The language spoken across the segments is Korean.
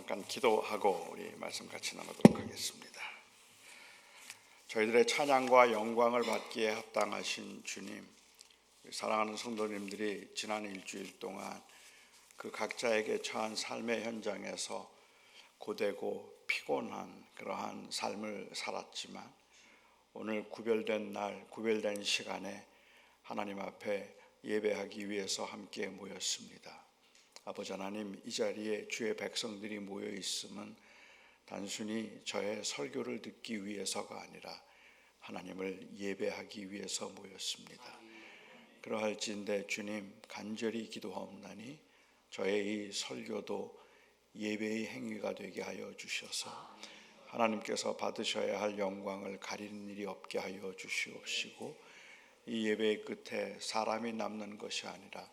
잠깐 기도하고 우리 말씀 같이 나누도록 하겠습니다. 저희들의 찬양과 영광을 받기에 합당하신 주님, 사랑하는 성도님들이 지난 일주일 동안 그 각자에게 처한 삶의 현장에서 고되고 피곤한 그러한 삶을 살았지만 오늘 구별된 날, 구별된 시간에 하나님 앞에 예배하기 위해서 함께 모였습니다. 아버지 하나님, 이 자리에 주의 백성들이 모여 있음은 단순히 저의 설교를 듣기 위해서가 아니라 하나님을 예배하기 위해서 모였습니다. 그러할진대 주님, 간절히 기도하옵나니 저의 이 설교도 예배의 행위가 되게 하여 주셔서 하나님께서 받으셔야 할 영광을 가리는 일이 없게 하여 주시옵시고, 이 예배의 끝에 사람이 남는 것이 아니라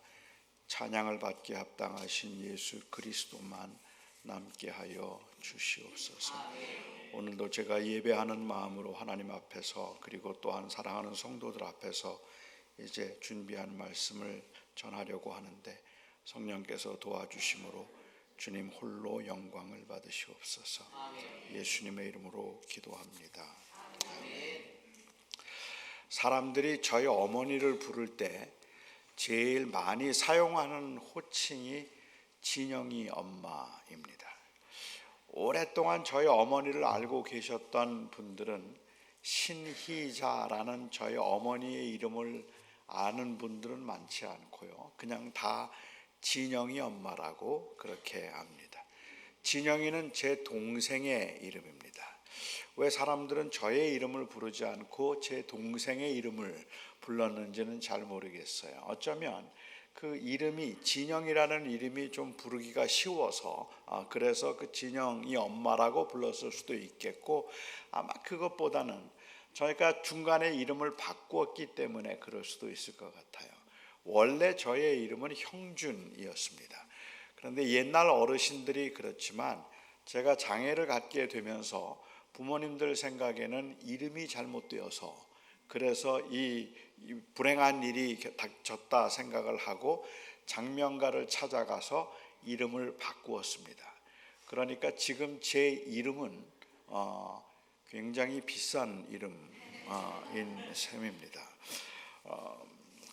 찬양을 받기에 합당하신 예수 그리스도만 남게 하여 주시옵소서. 오늘도 제가 예배하는 마음으로 하나님 앞에서, 그리고 또한 사랑하는 성도들 앞에서 이제 준비한 말씀을 전하려고 하는데 성령께서 도와주심으로 주님 홀로 영광을 받으시옵소서. 예수님의 이름으로 기도합니다. 사람들이 저희 어머니를 부를 때 제일 많이 사용하는 호칭이 진영이 엄마입니다. 오랫동안 저희 어머니를 알고 계셨던 분들은 신희자라는 저희 어머니의 이름을 아는 분들은 많지 않고요, 그냥 다 진영이 엄마라고 그렇게 합니다. 진영이는 제 동생의 이름입니다. 왜 사람들은 저의 이름을 부르지 않고 제 동생의 이름을 불렀는지는 잘 모르겠어요. 어쩌면 그 이름이, 진영이라는 이름이 좀 부르기가 쉬워서 그래서 그 진영이 엄마라고 불렀을 수도 있겠고, 아마 그것보다는 저희가 중간에 이름을 바꾸었기 때문에 그럴 수도 있을 것 같아요. 원래 저의 이름은 형준이었습니다. 그런데 옛날 어르신들이 그렇지만 제가 장애를 갖게 되면서 부모님들 생각에는 이름이 잘못되어서, 그래서 이 불행한 일이 닥쳤다 생각을 하고 장명가를 찾아가서 이름을 바꾸었습니다. 그러니까 지금 제 이름은 굉장히 비싼 이름인 셈입니다.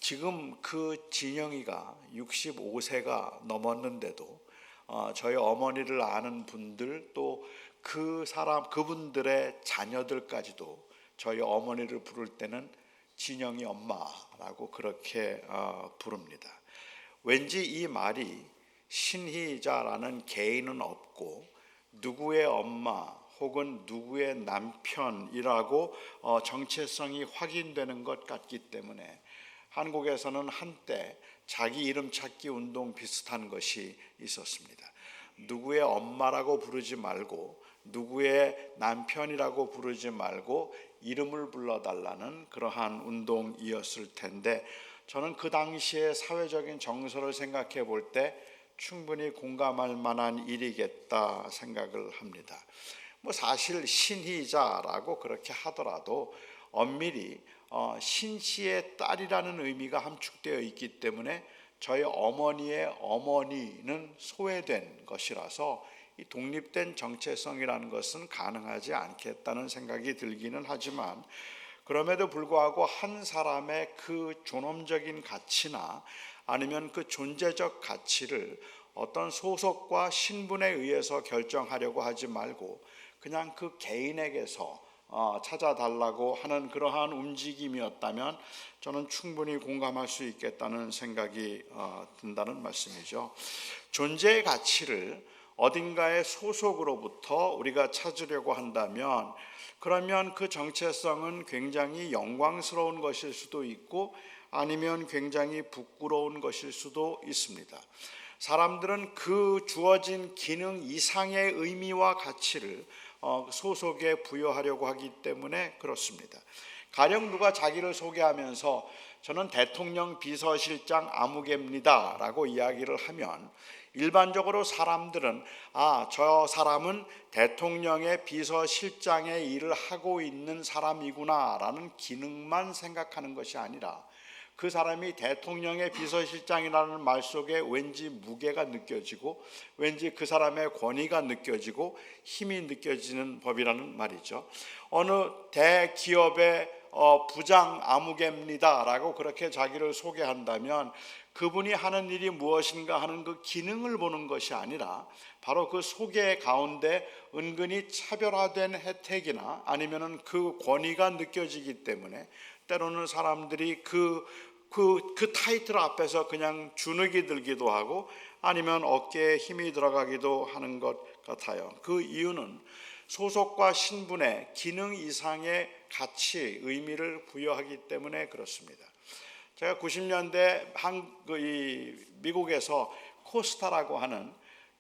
지금 그 진영이가 65세가 넘었는데도 저희 어머니를 아는 분들, 또 그분들의 자녀들까지도 저희 어머니를 부를 때는 진영이 엄마라고 그렇게 부릅니다. 왠지 이 말이 신희자라는 개인은 없고 누구의 엄마 혹은 누구의 남편이라고 정체성이 확인되는 것 같기 때문에 한국에서는 한때 자기 이름 찾기 운동 비슷한 것이 있었습니다. 누구의 엄마라고 부르지 말고 누구의 남편이라고 부르지 말고 이름을 불러달라는 그러한 운동이었을 텐데, 저는 그 당시의 사회적인 정서를 생각해 볼 때 충분히 공감할 만한 일이겠다 생각을 합니다. 사실 신희자라고 그렇게 하더라도 엄밀히 신씨의 딸이라는 의미가 함축되어 있기 때문에 저희 어머니의 어머니는 소외된 것이라서 이 독립된 정체성이라는 것은 가능하지 않겠다는 생각이 들기는 하지만, 그럼에도 불구하고 한 사람의 그 존엄적인 가치나 아니면 그 존재적 가치를 어떤 소속과 신분에 의해서 결정하려고 하지 말고 그냥 그 개인에게서 찾아달라고 하는 그러한 움직임이었다면 저는 충분히 공감할 수 있겠다는 생각이 든다는 말씀이죠. 존재의 가치를 어딘가의 소속으로부터 우리가 찾으려고 한다면, 그러면 그 정체성은 굉장히 영광스러운 것일 수도 있고 아니면 굉장히 부끄러운 것일 수도 있습니다. 사람들은 그 주어진 기능 이상의 의미와 가치를 소속에 부여하려고 하기 때문에 그렇습니다. 가령 누가 자기를 소개하면서 저는 대통령 비서실장 아무개입니다 라고 이야기를 하면 일반적으로 사람들은 저 사람은 대통령의 비서실장의 일을 하고 있는 사람이구나 라는 기능만 생각하는 것이 아니라 그 사람이 대통령의 비서실장이라는 말 속에 왠지 무게가 느껴지고 왠지 그 사람의 권위가 느껴지고 힘이 느껴지는 법이라는 말이죠. 어느 대기업의 부장 아무개입니다라고 그렇게 자기를 소개한다면 그분이 하는 일이 무엇인가 하는 그 기능을 보는 것이 아니라 바로 그 소개 가운데 은근히 차별화된 혜택이나 아니면은 그 권위가 느껴지기 때문에 때로는 사람들이 그 타이틀 앞에서 그냥 주눅이 들기도 하고 아니면 어깨에 힘이 들어가기도 하는 것 같아요. 그 이유는 소속과 신분의 기능 이상의 가치, 의미를 부여하기 때문에 그렇습니다. 제가 90년대 미국에서 코스타라고 하는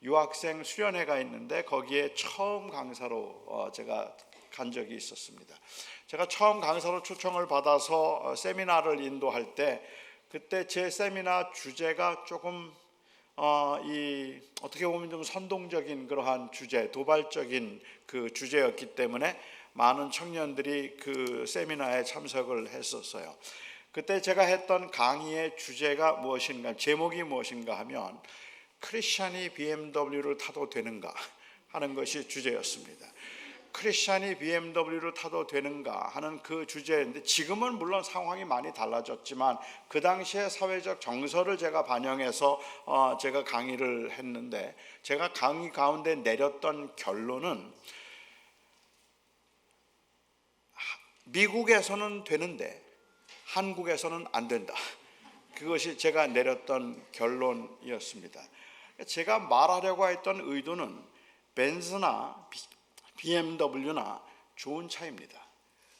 유학생 수련회가 있는데 거기에 처음 강사로 제가 간 적이 있었습니다. 제가 처음 강사로 초청을 받아서 세미나를 인도할 때 그때 제 세미나 주제가 조금 어떻게 보면 좀 선동적인 그러한 주제, 도발적인 그 주제였기 때문에 많은 청년들이 그 세미나에 참석을 했었어요. 그때 제가 했던 강의의 주제가 무엇인가, 제목이 무엇인가 하면 크리스찬이 BMW를 타도 되는가 하는 것이 주제였습니다. 크리스찬이 BMW를 타도 되는가 하는 그 주제인데 지금은 물론 상황이 많이 달라졌지만 그 당시의 사회적 정서를 제가 반영해서 제가 강의를 했는데 제가 강의 가운데 내렸던 결론은 미국에서는 되는데 한국에서는 안 된다. 그것이 제가 내렸던 결론이었습니다. 제가 말하려고 했던 의도는 벤츠나 BMW나 좋은 차입니다.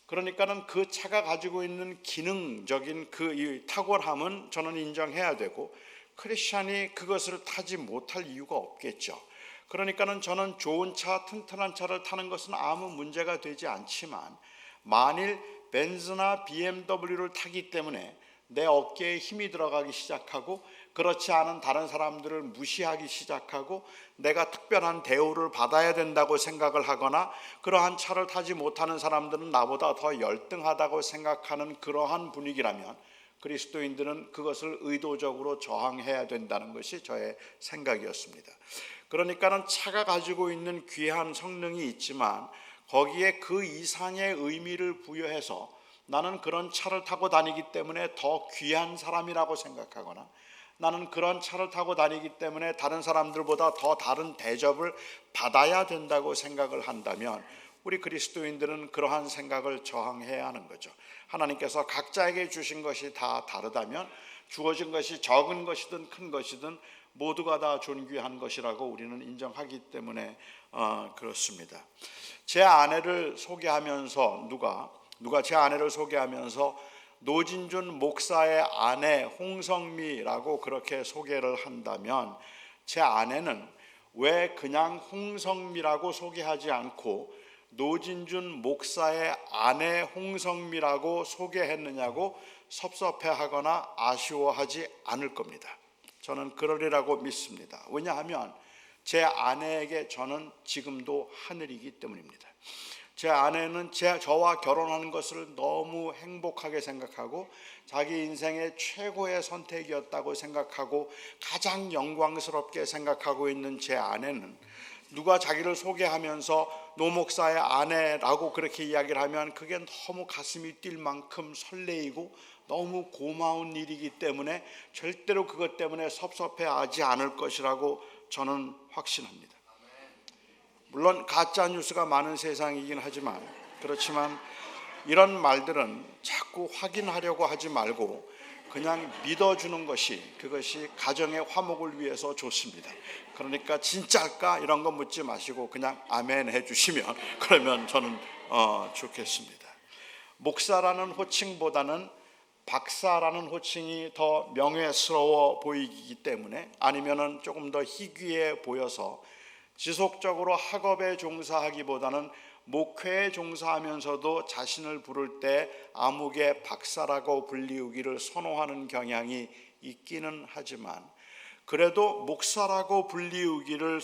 그러니까는 그 차가 가지고 있는 기능적인 그 탁월함은 저는 인정해야 되고 크리스찬이 그것을 타지 못할 이유가 없겠죠. 그러니까는 저는 좋은 차, 튼튼한 차를 타는 것은 아무 문제가 되지 않지만 만일 벤츠나 BMW를 타기 때문에 내 어깨에 힘이 들어가기 시작하고 그렇지 않은 다른 사람들을 무시하기 시작하고 내가 특별한 대우를 받아야 된다고 생각을 하거나 그러한 차를 타지 못하는 사람들은 나보다 더 열등하다고 생각하는 그러한 분위기라면 그리스도인들은 그것을 의도적으로 저항해야 된다는 것이 저의 생각이었습니다. 그러니까는 차가 가지고 있는 귀한 성능이 있지만 거기에 그 이상의 의미를 부여해서 나는 그런 차를 타고 다니기 때문에 더 귀한 사람이라고 생각하거나 나는 그런 차를 타고 다니기 때문에 다른 사람들보다 더 다른 대접을 받아야 된다고 생각을 한다면 우리 그리스도인들은 그러한 생각을 저항해야 하는 거죠. 하나님께서 각자에게 주신 것이 다 다르다면 주어진 것이 적은 것이든 큰 것이든 모두가 다 존귀한 것이라고 우리는 인정하기 때문에 그렇습니다. 제 아내를 소개하면서 누가 제 아내를 소개하면서 노진준 목사의 아내 홍성미라고 그렇게 소개를 한다면 제 아내는 왜 그냥 홍성미라고 소개하지 않고 노진준 목사의 아내 홍성미라고 소개했느냐고 섭섭해하거나 아쉬워하지 않을 겁니다. 저는 그러리라고 믿습니다. 왜냐하면 제 아내에게 저는 지금도 하늘이기 때문입니다. 제 아내는 저와 결혼하는 것을 너무 행복하게 생각하고 자기 인생의 최고의 선택이었다고 생각하고 가장 영광스럽게 생각하고 있는 제 아내는 누가 자기를 소개하면서 노 목사의 아내라고 그렇게 이야기를 하면 그게 너무 가슴이 뛸 만큼 설레이고 너무 고마운 일이기 때문에 절대로 그것 때문에 섭섭해하지 않을 것이라고 저는 확신합니다. 물론 가짜 뉴스가 많은 세상이긴 하지만 그렇지만 이런 말들은 자꾸 확인하려고 하지 말고 그냥 믿어주는 것이 그것이 가정의 화목을 위해서 좋습니다. 그러니까 진짜일까 이런 거 묻지 마시고 그냥 아멘 해주시면 그러면 저는 좋겠습니다. 목사라는 호칭보다는 박사라는 호칭이 더 명예스러워 보이기 때문에 아니면은 조금 더 희귀해 보여서 지속적으로 학업에 종사하기보다는 목회에 종사하면서도 자신을 부를 때 아무개 박사라고 불리우기를 선호하는 경향이 있기는 하지만 그래도 목사라고 불리우기를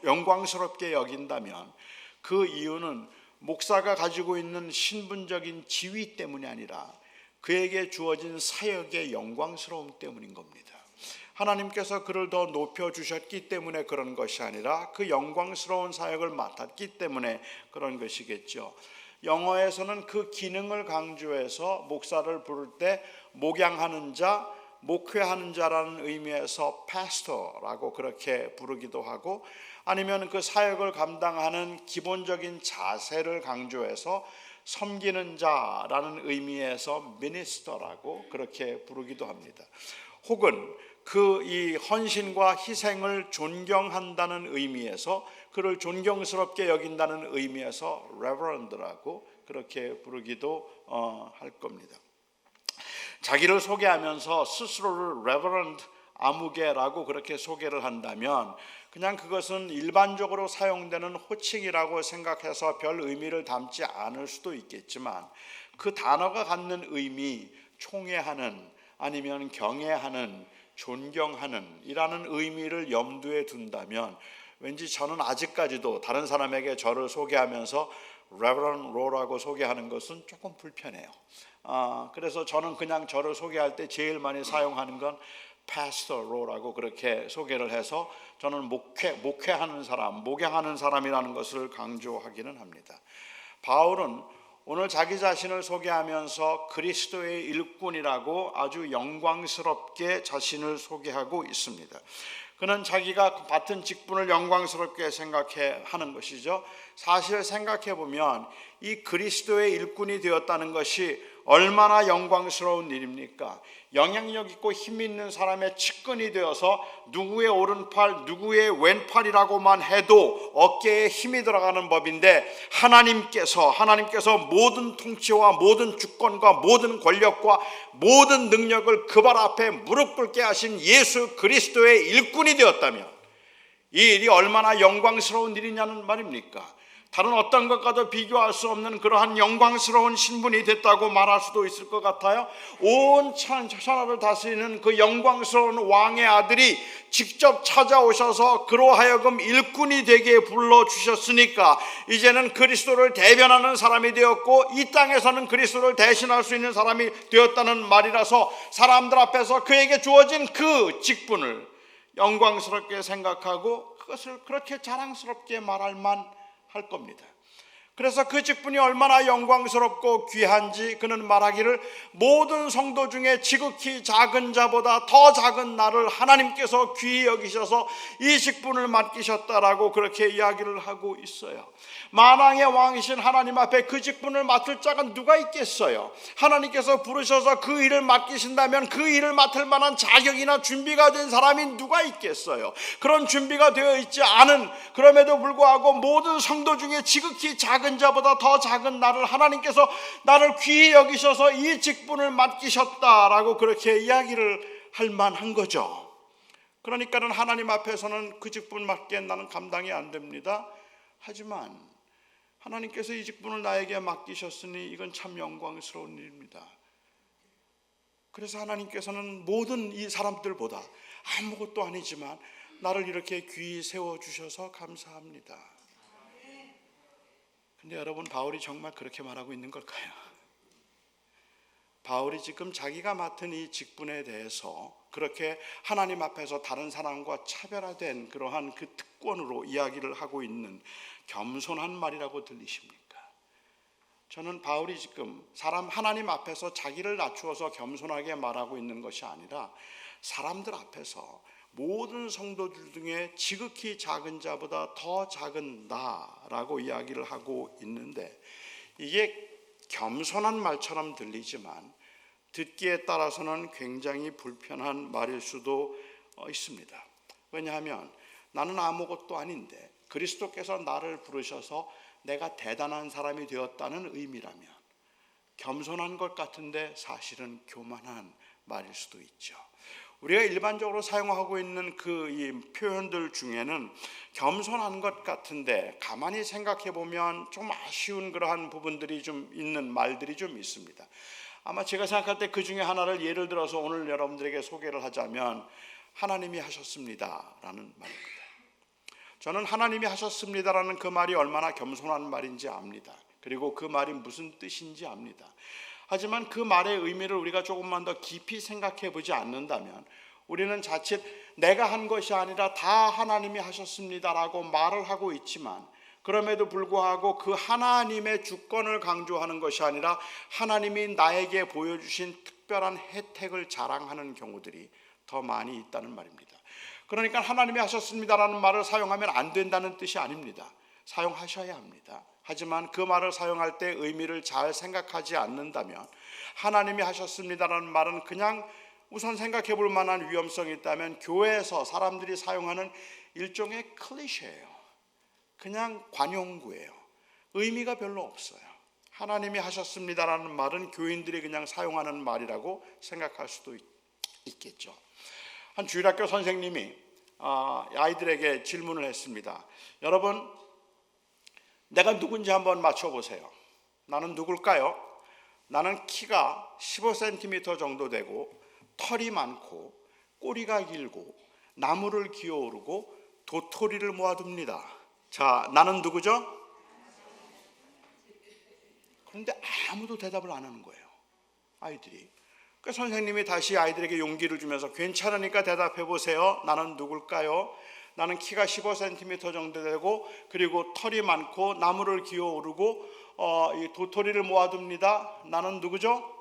영광스럽게 여긴다면 그 이유는 목사가 가지고 있는 신분적인 지위 때문이 아니라 그에게 주어진 사역의 영광스러움 때문인 겁니다. 하나님께서 그를 더 높여주셨기 때문에 그런 것이 아니라 그 영광스러운 사역을 맡았기 때문에 그런 것이겠죠. 영어에서는 그 기능을 강조해서 목사를 부를 때 목양하는 자, 목회하는 자라는 의미에서 pastor라고 그렇게 부르기도 하고, 아니면 그 사역을 감당하는 기본적인 자세를 강조해서 섬기는 자라는 의미에서 minister라고 그렇게 부르기도 합니다. 혹은 그 이 헌신과 희생을 존경한다는 의미에서, 그를 존경스럽게 여긴다는 의미에서 reverend라고 그렇게 부르기도 할 겁니다. 자기를 소개하면서 스스로를 레버런드 아무개라고 그렇게 소개를 한다면 그냥 그것은 일반적으로 사용되는 호칭이라고 생각해서 별 의미를 담지 않을 수도 있겠지만, 그 단어가 갖는 의미, 총애하는, 아니면 경애하는, 존경하는 이라는 의미를 염두에 둔다면 왠지 저는 아직까지도 다른 사람에게 저를 소개하면서 레버런 로라고 소개하는 것은 조금 불편해요. 그래서 저는 그냥 저를 소개할 때 제일 많이 사용하는 건 파스터 로라고 그렇게 소개를 해서 저는 목회하는 사람, 목양하는 사람이라는 것을 강조하기는 합니다. 바울은 오늘 자기 자신을 소개하면서 그리스도의 일꾼이라고 아주 영광스럽게 자신을 소개하고 있습니다. 그는 자기가 맡은 직분을 영광스럽게 생각해 하는 것이죠. 사실 생각해 보면 이 그리스도의 일꾼이 되었다는 것이 얼마나 영광스러운 일입니까? 영향력 있고 힘 있는 사람의 측근이 되어서 누구의 오른팔, 누구의 왼팔이라고만 해도 어깨에 힘이 들어가는 법인데, 하나님께서 모든 통치와 모든 주권과 모든 권력과 모든 능력을 그 발 앞에 무릎 꿇게 하신 예수 그리스도의 일꾼이 되었다면 이 일이 얼마나 영광스러운 일이냐는 말입니까? 다른 어떤 것과도 비교할 수 없는 그러한 영광스러운 신분이 됐다고 말할 수도 있을 것 같아요. 온 천하를 다스리는 그 영광스러운 왕의 아들이 직접 찾아오셔서 그로 하여금 일꾼이 되게 불러주셨으니까 이제는 그리스도를 대변하는 사람이 되었고, 이 땅에서는 그리스도를 대신할 수 있는 사람이 되었다는 말이라서 사람들 앞에서 그에게 주어진 그 직분을 영광스럽게 생각하고 그것을 그렇게 자랑스럽게 말할 만 할 겁니다. 그래서 그 직분이 얼마나 영광스럽고 귀한지 그는 말하기를, 모든 성도 중에 지극히 작은 자보다 더 작은 나를 하나님께서 귀히 여기셔서 이 직분을 맡기셨다라고 그렇게 이야기를 하고 있어요. 만왕의 왕이신 하나님 앞에 그 직분을 맡을 자가 누가 있겠어요? 하나님께서 부르셔서 그 일을 맡기신다면 그 일을 맡을 만한 자격이나 준비가 된 사람이 누가 있겠어요? 그런 준비가 되어 있지 않은, 그럼에도 불구하고 모든 성도 중에 지극히 작은 자보다 더 작은 나를 하나님께서 나를 귀히 여기셔서 이 직분을 맡기셨다라고 그렇게 이야기를 할 만한 거죠. 그러니까는 하나님 앞에서는 그 직분 맡기엔 나는 감당이 안 됩니다. 하지만 하나님께서 이 직분을 나에게 맡기셨으니 이건 참 영광스러운 일입니다. 그래서 하나님께서는 모든 이 사람들보다 아무것도 아니지만 나를 이렇게 귀히 세워주셔서 감사합니다. 근데 여러분, 바울이 정말 그렇게 말하고 있는 걸까요? 바울이 지금 자기가 맡은 이 직분에 대해서 그렇게 하나님 앞에서 다른 사람과 차별화된 그러한 그 특권으로 이야기를 하고 있는 겸손한 말이라고 들리십니까? 저는 바울이 지금 하나님 앞에서 자기를 낮추어서 겸손하게 말하고 있는 것이 아니라 사람들 앞에서 모든 성도들 중에 지극히 작은 자보다 더 작은 나라고 이야기를 하고 있는데, 이게 겸손한 말처럼 들리지만 듣기에 따라서는 굉장히 불편한 말일 수도 있습니다. 왜냐하면 나는 아무것도 아닌데 그리스도께서 나를 부르셔서 내가 대단한 사람이 되었다는 의미라면 겸손한 것 같은데 사실은 교만한 말일 수도 있죠. 우리가 일반적으로 사용하고 있는 이 표현들 중에는 겸손한 것 같은데 가만히 생각해 보면 좀 아쉬운 그러한 부분들이 좀 있는 말들이 좀 있습니다. 아마 제가 생각할 때 그 중에 하나를 예를 들어서 오늘 여러분들에게 소개를 하자면 하나님이 하셨습니다라는 말입니다. 저는 하나님이 하셨습니다라는 그 말이 얼마나 겸손한 말인지 압니다. 그리고 그 말이 무슨 뜻인지 압니다. 하지만 그 말의 의미를 우리가 조금만 더 깊이 생각해 보지 않는다면 우리는 자칫 내가 한 것이 아니라 다 하나님이 하셨습니다라고 말을 하고 있지만, 그럼에도 불구하고 그 하나님의 주권을 강조하는 것이 아니라 하나님이 나에게 보여주신 특별한 혜택을 자랑하는 경우들이 더 많이 있다는 말입니다. 그러니까 하나님이 하셨습니다라는 말을 사용하면 안 된다는 뜻이 아닙니다. 사용하셔야 합니다. 하지만 그 말을 사용할 때 의미를 잘 생각하지 않는다면 하나님이 하셨습니다라는 말은 그냥 우선 생각해 볼 만한 위험성이 있다면 교회에서 사람들이 사용하는 일종의 클리셰예요. 그냥 관용구예요. 의미가 별로 없어요. 하나님이 하셨습니다라는 말은 교인들이 그냥 사용하는 말이라고 생각할 수도 있겠죠. 한 주일학교 선생님이 아이들에게 질문을 했습니다. 여러분, 내가 누군지 한번 맞춰보세요. 나는 누굴까요? 나는 키가 15cm 정도 되고 털이 많고 꼬리가 길고 나무를 기어오르고 도토리를 모아둡니다. 자, 나는 누구죠? 그런데 아무도 대답을 안 하는 거예요, 아이들이. 그 선생님이 다시 아이들에게 용기를 주면서 괜찮으니까 대답해 보세요. 나는 누굴까요? 나는 키가 15cm 정도 되고 그리고 털이 많고 나무를 기어오르고 이 도토리를 모아둡니다. 나는 누구죠?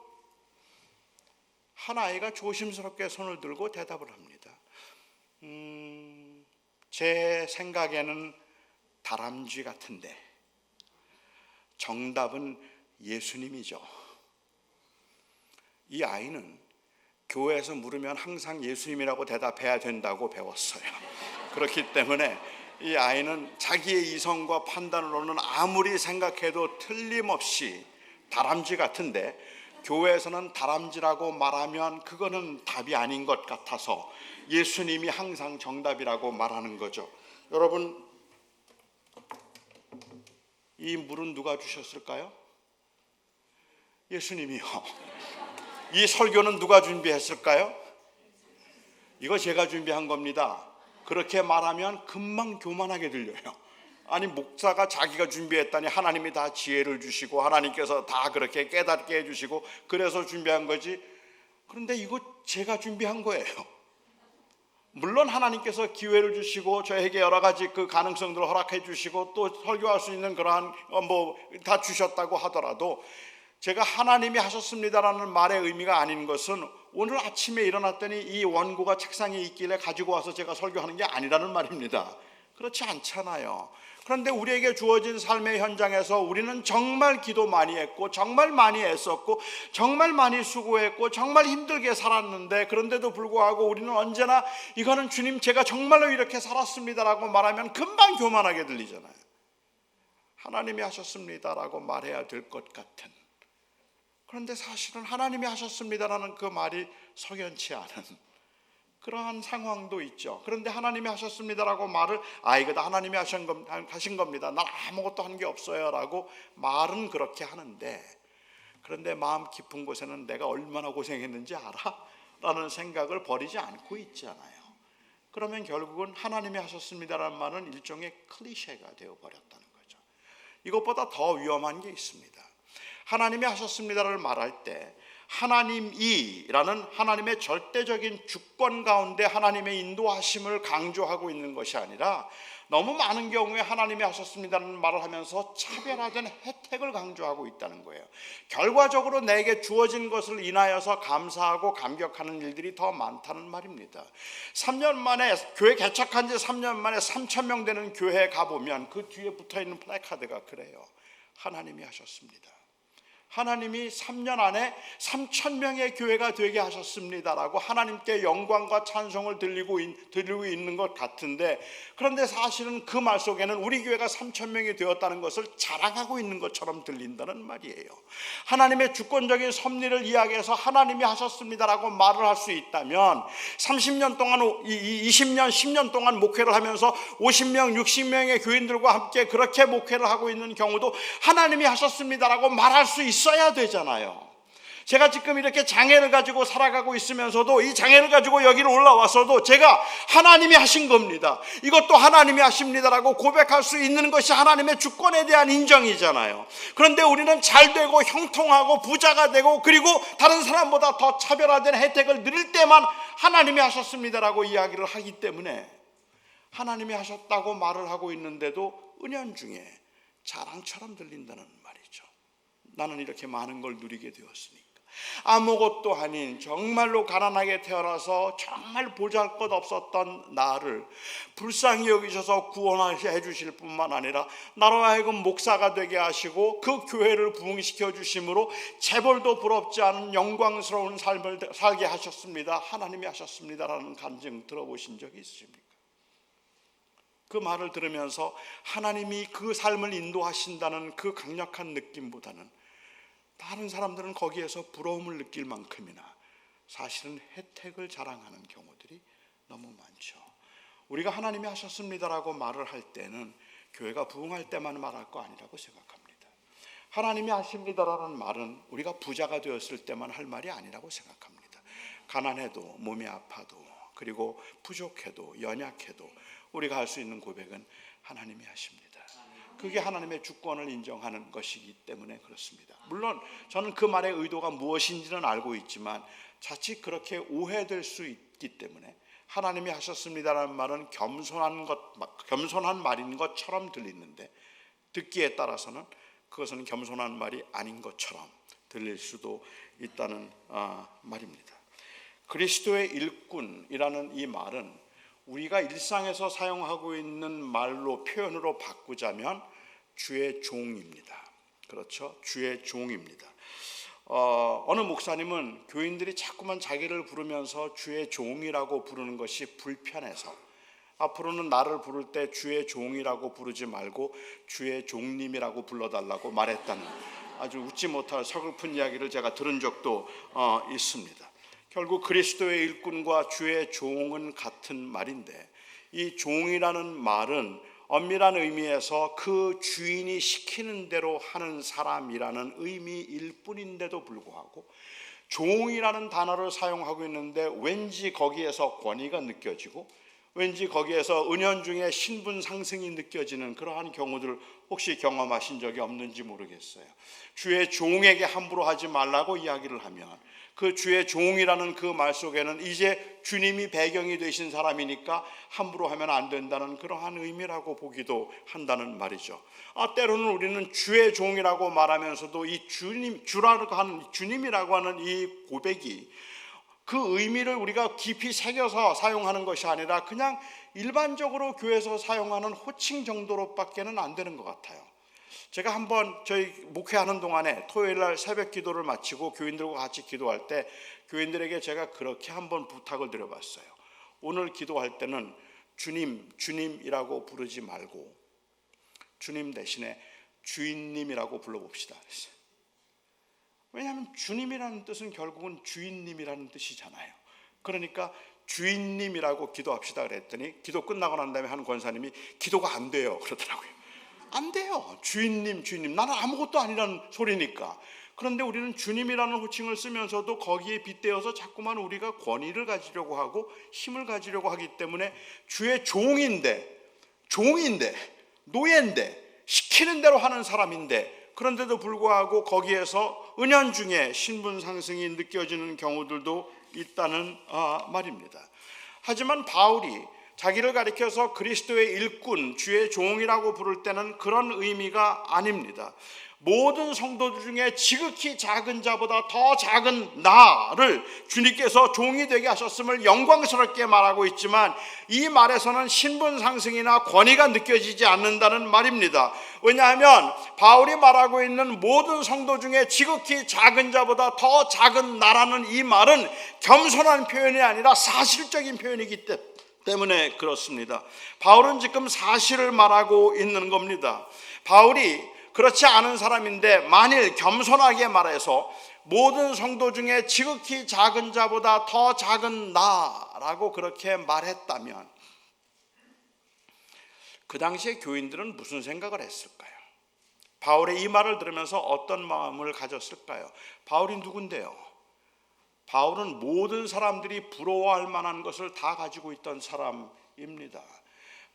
한 아이가 조심스럽게 손을 들고 대답을 합니다. 제 생각에는 다람쥐 같은데 정답은 예수님이죠. 이 아이는 교회에서 물으면 항상 예수님이라고 대답해야 된다고 배웠어요. 그렇기 때문에 이 아이는 자기의 이성과 판단으로는 아무리 생각해도 틀림없이 다람쥐 같은데 교회에서는 다람쥐라고 말하면 그거는 답이 아닌 것 같아서 예수님이 항상 정답이라고 말하는 거죠. 여러분, 이 물은 누가 주셨을까요? 예수님이요. 이 설교는 누가 준비했을까요? 이거 제가 준비한 겁니다. 그렇게 말하면 금방 교만하게 들려요. 아니, 목사가 자기가 준비했다니 하나님이 다 지혜를 주시고 하나님께서 다 그렇게 깨닫게 해주시고 그래서 준비한 거지. 그런데 이거 제가 준비한 거예요. 물론 하나님께서 기회를 주시고 저에게 여러 가지 그 가능성들을 허락해 주시고 또 설교할 수 있는 그러한 다 주셨다고 하더라도 제가 하나님이 하셨습니다라는 말의 의미가 아닌 것은 오늘 아침에 일어났더니 이 원고가 책상에 있길래 가지고 와서 제가 설교하는 게 아니라는 말입니다. 그렇지 않잖아요. 그런데 우리에게 주어진 삶의 현장에서 우리는 정말 기도 많이 했고 정말 많이 애썼고 정말 많이 수고했고 정말 힘들게 살았는데, 그런데도 불구하고 우리는 언제나 이거는 주님 제가 정말로 이렇게 살았습니다라고 말하면 금방 교만하게 들리잖아요. 하나님이 하셨습니다라고 말해야 될 것 같은, 그런데 사실은 하나님이 하셨습니다라는 그 말이 석연치 않은 그러한 상황도 있죠. 그런데 하나님이 하셨습니다라고 말을 이거 다 하나님이 하신 겁니다. 난 아무것도 한 게 없어요 라고 말은 그렇게 하는데, 그런데 마음 깊은 곳에는 내가 얼마나 고생했는지 알아? 라는 생각을 버리지 않고 있잖아요. 그러면 결국은 하나님이 하셨습니다라는 말은 일종의 클리셰가 되어버렸다는 거죠. 이것보다 더 위험한 게 있습니다. 하나님이 하셨습니다를 말할 때 하나님이라는 하나님의 절대적인 주권 가운데 하나님의 인도하심을 강조하고 있는 것이 아니라 너무 많은 경우에 하나님이 하셨습니다는 말을 하면서 차별화된 혜택을 강조하고 있다는 거예요. 결과적으로 내게 주어진 것을 인하여서 감사하고 감격하는 일들이 더 많다는 말입니다. 3년 만에 교회 개척한 지 3년 만에 3,000명 되는 교회에 가보면 그 뒤에 붙어있는 플래카드가 그래요. 하나님이 하셨습니다. 하나님이 3년 안에 3,000명의 교회가 되게 하셨습니다라고 하나님께 영광과 찬송을 드리고 있는 것 같은데, 그런데 사실은 그 말 속에는 우리 교회가 3,000명이 되었다는 것을 자랑하고 있는 것처럼 들린다는 말이에요. 하나님의 주권적인 섭리를 이야기해서 하나님이 하셨습니다라고 말을 할 수 있다면 30년 동안 20년 10년 동안 목회를 하면서 50명 60명의 교인들과 함께 그렇게 목회를 하고 있는 경우도 하나님이 하셨습니다라고 말할 수 있어야 되잖아요. 제가 지금 이렇게 장애를 가지고 살아가고 있으면서도 이 장애를 가지고 여기로 올라와서도 제가 하나님이 하신 겁니다, 이것도 하나님이 하십니다라고 고백할 수 있는 것이 하나님의 주권에 대한 인정이잖아요. 그런데 우리는 잘 되고 형통하고 부자가 되고 그리고 다른 사람보다 더 차별화된 혜택을 누릴 때만 하나님이 하셨습니다라고 이야기를 하기 때문에 하나님이 하셨다고 말을 하고 있는데도 은연중에 자랑처럼 들린다는 말이죠. 나는 이렇게 많은 걸 누리게 되었으니까. 아무것도 아닌 정말로 가난하게 태어나서 정말 보잘것없었던 나를 불쌍히 여기셔서 구원해 주실 뿐만 아니라 나로 하여금 목사가 되게 하시고 그 교회를 부흥시켜 주심으로 재벌도 부럽지 않은 영광스러운 삶을 살게 하셨습니다, 하나님이 하셨습니다라는 간증 들어보신 적이 있습니까? 그 말을 들으면서 하나님이 그 삶을 인도하신다는 그 강력한 느낌보다는 다른 사람들은 거기에서 부러움을 느낄 만큼이나 사실은 혜택을 자랑하는 경우들이 너무 많죠. 우리가 하나님이 하셨습니다라고 말을 할 때는 교회가 부흥할 때만 말할 거 아니라고 생각합니다. 하나님이 하십니다라는 말은 우리가 부자가 되었을 때만 할 말이 아니라고 생각합니다. 가난해도 몸이 아파도 그리고 부족해도 연약해도 우리가 할 수 있는 고백은 하나님이 하십니다. 그게 하나님의 주권을 인정하는 것이기 때문에 그렇습니다. 물론 저는 그 말의 의도가 무엇인지는 알고 있지만 자칫 그렇게 오해될 수 있기 때문에 하나님이 하셨습니다라는 말은 겸손한 말인 것처럼 들리는데 듣기에 따라서는 그것은 겸손한 말이 아닌 것처럼 들릴 수도 있다는 말입니다. 그리스도의 일꾼이라는 이 말은 우리가 일상에서 사용하고 있는 말로 표현으로 바꾸자면 주의 종입니다. 그렇죠? 주의 종입니다. 어느 목사님은 교인들이 자꾸만 자기를 부르면서 주의 종이라고 부르는 것이 불편해서 앞으로는 나를 부를 때 주의 종이라고 부르지 말고 주의 종님이라고 불러달라고 말했다는 아주 웃지 못할 서글픈 이야기를 제가 들은 적도 있습니다. 결국 그리스도의 일꾼과 주의 종은 같은 말인데 이 종이라는 말은 엄밀한 의미에서 그 주인이 시키는 대로 하는 사람이라는 의미일 뿐인데도 불구하고 종이라는 단어를 사용하고 있는데 왠지 거기에서 권위가 느껴지고 왠지 거기에서 은연중에 신분 상승이 느껴지는 그러한 경우들 혹시 경험하신 적이 없는지 모르겠어요. 주의 종에게 함부로 하지 말라고 이야기를 하면 그 주의 종이라는 그 말 속에는 이제 주님이 배경이 되신 사람이니까 함부로 하면 안 된다는 그러한 의미라고 보기도 한다는 말이죠. 때로는 우리는 주의 종이라고 말하면서도 이 주라고 하는 주님이라고 하는 이 고백이 그 의미를 우리가 깊이 새겨서 사용하는 것이 아니라 그냥 일반적으로 교회에서 사용하는 호칭 정도로밖에는 안 되는 것 같아요. 제가 한번 저희 목회하는 동안에 토요일날 새벽 기도를 마치고 교인들과 같이 기도할 때 교인들에게 제가 그렇게 한번 부탁을 드려봤어요. 오늘 기도할 때는 주님이라고 부르지 말고 주님 대신에 주인님이라고 불러봅시다. 왜냐하면 주님이라는 뜻은 결국은 주인님이라는 뜻이잖아요. 그러니까 주인님이라고 기도합시다 그랬더니 기도 끝나고 난 다음에 한 권사님이 기도가 안 돼요 그러더라고요. 안 돼요. 주인님 나는 아무것도 아니라는 소리니까. 그런데 우리는 주님이라는 호칭을 쓰면서도 거기에 빗대어서 자꾸만 우리가 권위를 가지려고 하고 힘을 가지려고 하기 때문에 주의 종인데 노예인데 시키는 대로 하는 사람인데 그런데도 불구하고 거기에서 은연중에 신분 상승이 느껴지는 경우들도 있다는 말입니다. 하지만 바울이 자기를 가리켜서 그리스도의 일꾼, 주의 종이라고 부를 때는 그런 의미가 아닙니다. 모든 성도들 중에 지극히 작은 자보다 더 작은 나를 주님께서 종이 되게 하셨음을 영광스럽게 말하고 있지만 이 말에서는 신분 상승이나 권위가 느껴지지 않는다는 말입니다. 왜냐하면 바울이 말하고 있는 모든 성도 중에 지극히 작은 자보다 더 작은 나라는 이 말은 겸손한 표현이 아니라 사실적인 표현이기 때문에 그렇습니다. 바울은 지금 사실을 말하고 있는 겁니다. 바울이 그렇지 않은 사람인데 만일 겸손하게 말해서 모든 성도 중에 지극히 작은 자보다 더 작은 나라고 그렇게 말했다면 그 당시에 교인들은 무슨 생각을 했을까요? 바울의 이 말을 들으면서 어떤 마음을 가졌을까요? 바울이 누군데요? 바울은 모든 사람들이 부러워할 만한 것을 다 가지고 있던 사람입니다.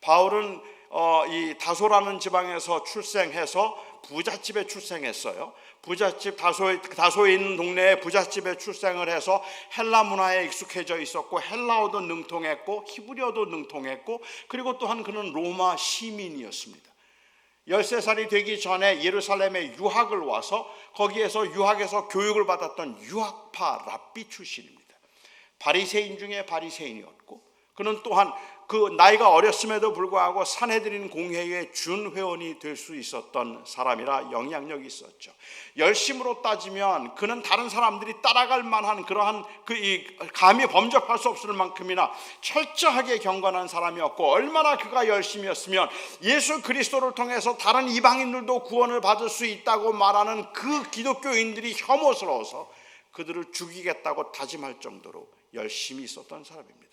바울은 이 다소라는 지방에서 출생해서 부잣집에 출생했어요. 부잣집, 다소에 있는 동네에 부잣집에 출생을 해서 헬라 문화에 익숙해져 있었고 헬라어도 능통했고 히브리어도 능통했고 그리고 또한 그는 로마 시민이었습니다. 13살이 되기 전에 예루살렘에 유학을 와서 거기에서 유학에서 교육을 받았던 유학파 랍비 출신입니다. 바리새인 중에 바리새인이었고 그는 또한 그 나이가 어렸음에도 불구하고 산헤드린 공회의 준회원이 될 수 있었던 사람이라 영향력이 있었죠. 열심으로 따지면 그는 다른 사람들이 따라갈 만한 그러한 감히 범접할 수 없을 만큼이나 철저하게 경건한 사람이었고 얼마나 그가 열심이었으면 예수 그리스도를 통해서 다른 이방인들도 구원을 받을 수 있다고 말하는 그 기독교인들이 혐오스러워서 그들을 죽이겠다고 다짐할 정도로 열심히 있었던 사람입니다.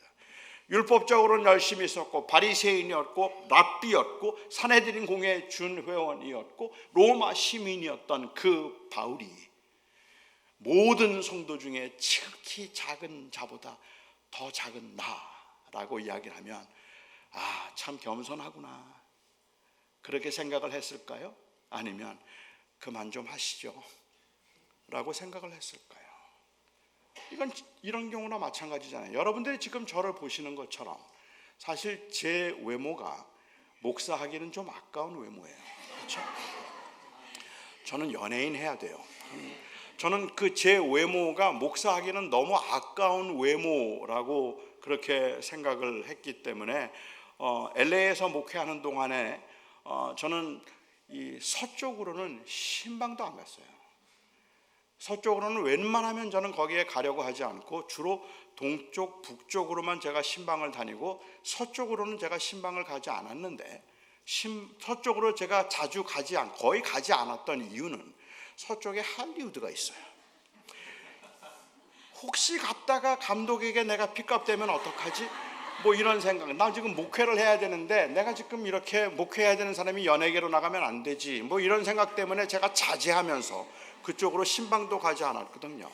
율법적으로는 열심히 있었고 바리새인이었고 랍비였고 산헤드린 공회 준회원이었고 로마 시민이었던 그 바울이 모든 성도 중에 지극히 작은 자보다 더 작은 나라고 이야기를 하면 참 겸손하구나 그렇게 생각을 했을까요? 아니면 그만 좀 하시죠 라고 생각을 했을까요? 이런 경우나 마찬가지잖아요. 여러분들이 지금 저를 보시는 것처럼 사실 제 외모가 목사하기는 좀 아까운 외모예요. 그렇죠? 저는 연예인 해야 돼요. 저는 제 외모가 목사하기는 너무 아까운 외모라고 그렇게 생각을 했기 때문에 LA에서 목회하는 동안에 저는 이 서쪽으로는 신방도 안 갔어요. 서쪽으로는 웬만하면 저는 거기에 가려고 하지 않고 주로 동쪽, 북쪽으로만 제가 신방을 다니고 서쪽으로는 제가 신방을 가지 않았는데 서쪽으로 제가 자주 거의 가지 않았던 이유는 서쪽에 할리우드가 있어요. 혹시 갔다가 감독에게 내가 핏값되면 어떡하지? 뭐 이런 생각. 나 지금 목회를 해야 되는데 내가 지금 이렇게 목회해야 되는 사람이 연예계로 나가면 안 되지. 뭐 이런 생각 때문에 제가 자제하면서 그쪽으로 신방도 가지 않았거든요.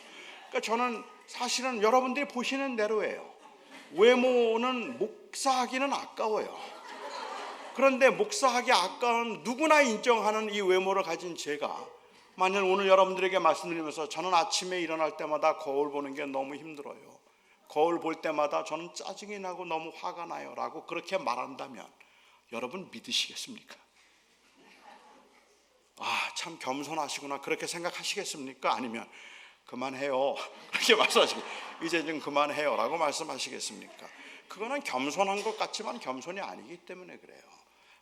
그러니까 저는 사실은 여러분들이 보시는 대로예요. 외모는 목사하기는 아까워요. 그런데 목사하기 아까운 누구나 인정하는 이 외모를 가진 제가 만약 오늘 여러분들에게 말씀드리면서 저는 아침에 일어날 때마다 거울 보는 게 너무 힘들어요. 거울 볼 때마다 저는 짜증이 나고 너무 화가 나요 라고 그렇게 말한다면 여러분 믿으시겠습니까? 참 겸손하시구나 그렇게 생각하시겠습니까? 아니면 그만해요 그렇게 말씀하시고 이제 좀 그만해요 라고 말씀하시겠습니까? 그거는 겸손한 것 같지만 겸손이 아니기 때문에 그래요.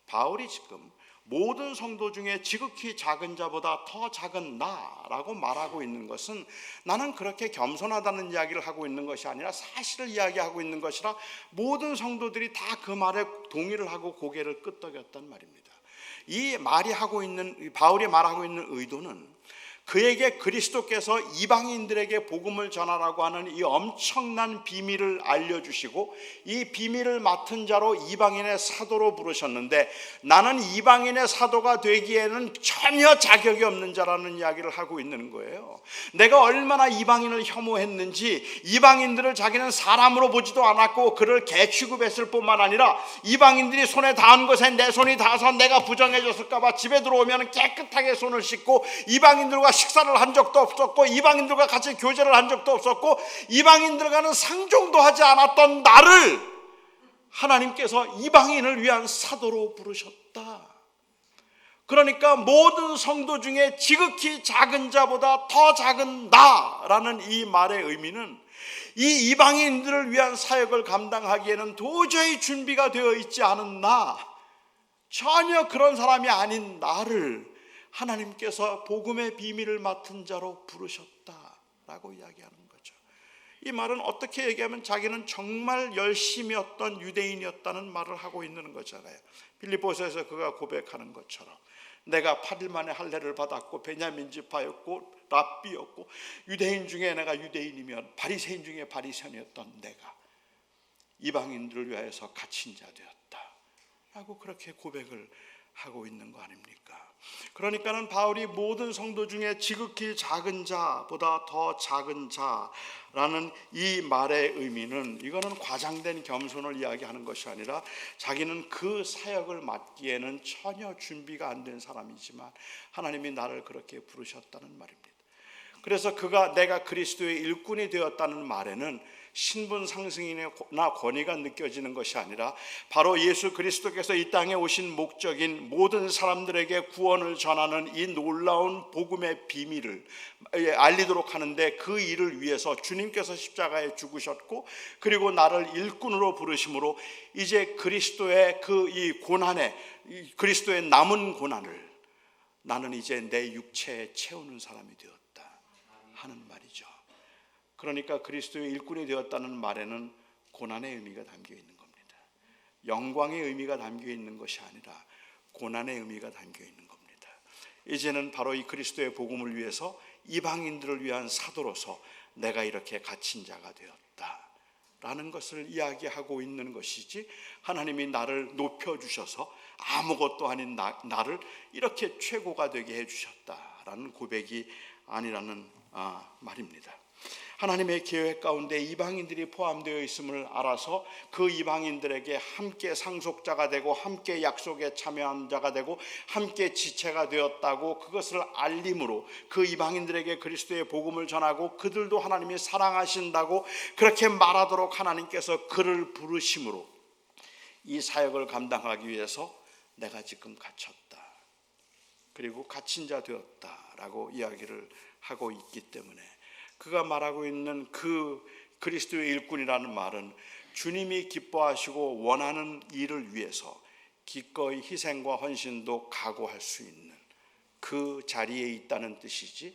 바울이 지금 모든 성도 중에 지극히 작은 자보다 더 작은 나라고 말하고 있는 것은 나는 그렇게 겸손하다는 이야기를 하고 있는 것이 아니라 사실을 이야기하고 있는 것이라 모든 성도들이 다 그 말에 동의를 하고 고개를 끄덕였단 말입니다. 이 바울이 말하고 있는 의도는 그에게 그리스도께서 이방인들에게 복음을 전하라고 하는 이 엄청난 비밀을 알려주시고 이 비밀을 맡은 자로 이방인의 사도로 부르셨는데 나는 이방인의 사도가 되기에는 전혀 자격이 없는 자라는 이야기를 하고 있는 거예요. 내가 얼마나 이방인을 혐오했는지 이방인들을 자기는 사람으로 보지도 않았고 그를 개 취급했을 뿐만 아니라 이방인들이 손에 닿은 것에 내 손이 닿아서 내가 부정해졌을까 봐 집에 들어오면 깨끗하게 손을 씻고 이방인들과 식사를 한 적도 없었고 이방인들과 같이 교제를 한 적도 없었고 이방인들과는 상종도 하지 않았던 나를 하나님께서 이방인을 위한 사도로 부르셨다. 그러니까 모든 성도 중에 지극히 작은 자보다 더 작은 나라는 이 말의 의미는 이 이방인들을 위한 사역을 감당하기에는 도저히 준비가 되어 있지 않은 나, 전혀 그런 사람이 아닌 나를 하나님께서 복음의 비밀을 맡은 자로 부르셨다라고 이야기하는 거죠. 이 말은 어떻게 얘기하면 자기는 정말 열심이었던 유대인이었다는 말을 하고 있는 거잖아요. 빌립보서에서 그가 고백하는 것처럼 내가 8일 만에 할례를 받았고 베냐민 지파였고 랍비였고 유대인 중에 내가 유대인이면 바리새인 중에 바리새인이었던 내가 이방인들을 위하여서 갇힌 자 되었다 라고 그렇게 고백을 하고 있는 거 아닙니까? 그러니까는 바울이 모든 성도 중에 지극히 작은 자보다 더 작은 자라는 이 말의 의미는, 이거는 과장된 겸손을 이야기하는 것이 아니라 자기는 그 사역을 맡기에는 전혀 준비가 안 된 사람이지만 하나님이 나를 그렇게 부르셨다는 말입니다. 그래서 내가 그리스도의 일꾼이 되었다는 말에는 신분 상승이나 권위가 느껴지는 것이 아니라 바로 예수 그리스도께서 이 땅에 오신 목적인 모든 사람들에게 구원을 전하는 이 놀라운 복음의 비밀을 알리도록 하는데, 그 일을 위해서 주님께서 십자가에 죽으셨고 그리고 나를 일꾼으로 부르심으로 이제 그리스도의 이 고난에, 그리스도의 남은 고난을 나는 이제 내 육체에 채우는 사람이 되었다 하는 말이죠. 그러니까 그리스도의 일꾼이 되었다는 말에는 고난의 의미가 담겨 있는 겁니다. 영광의 의미가 담겨 있는 것이 아니라 고난의 의미가 담겨 있는 겁니다. 이제는 바로 이 그리스도의 복음을 위해서 이방인들을 위한 사도로서 내가 이렇게 갇힌 자가 되었다 라는 것을 이야기하고 있는 것이지, 하나님이 나를 높여주셔서 아무것도 아닌 나를 이렇게 최고가 되게 해주셨다라는 고백이 아니라는 말입니다. 하나님의 계획 가운데 이방인들이 포함되어 있음을 알아서 그 이방인들에게 함께 상속자가 되고 함께 약속에 참여한 자가 되고 함께 지체가 되었다고 그것을 알림으로 그 이방인들에게 그리스도의 복음을 전하고 그들도 하나님이 사랑하신다고 그렇게 말하도록 하나님께서 그를 부르심으로 이 사역을 감당하기 위해서 내가 지금 갇혔다, 그리고 갇힌 자 되었다라고 이야기를 하고 있기 때문에, 그가 말하고 있는 그 그리스도의 일꾼이라는 말은 주님이 기뻐하시고 원하는 일을 위해서 기꺼이 희생과 헌신도 각오할 수 있는 그 자리에 있다는 뜻이지,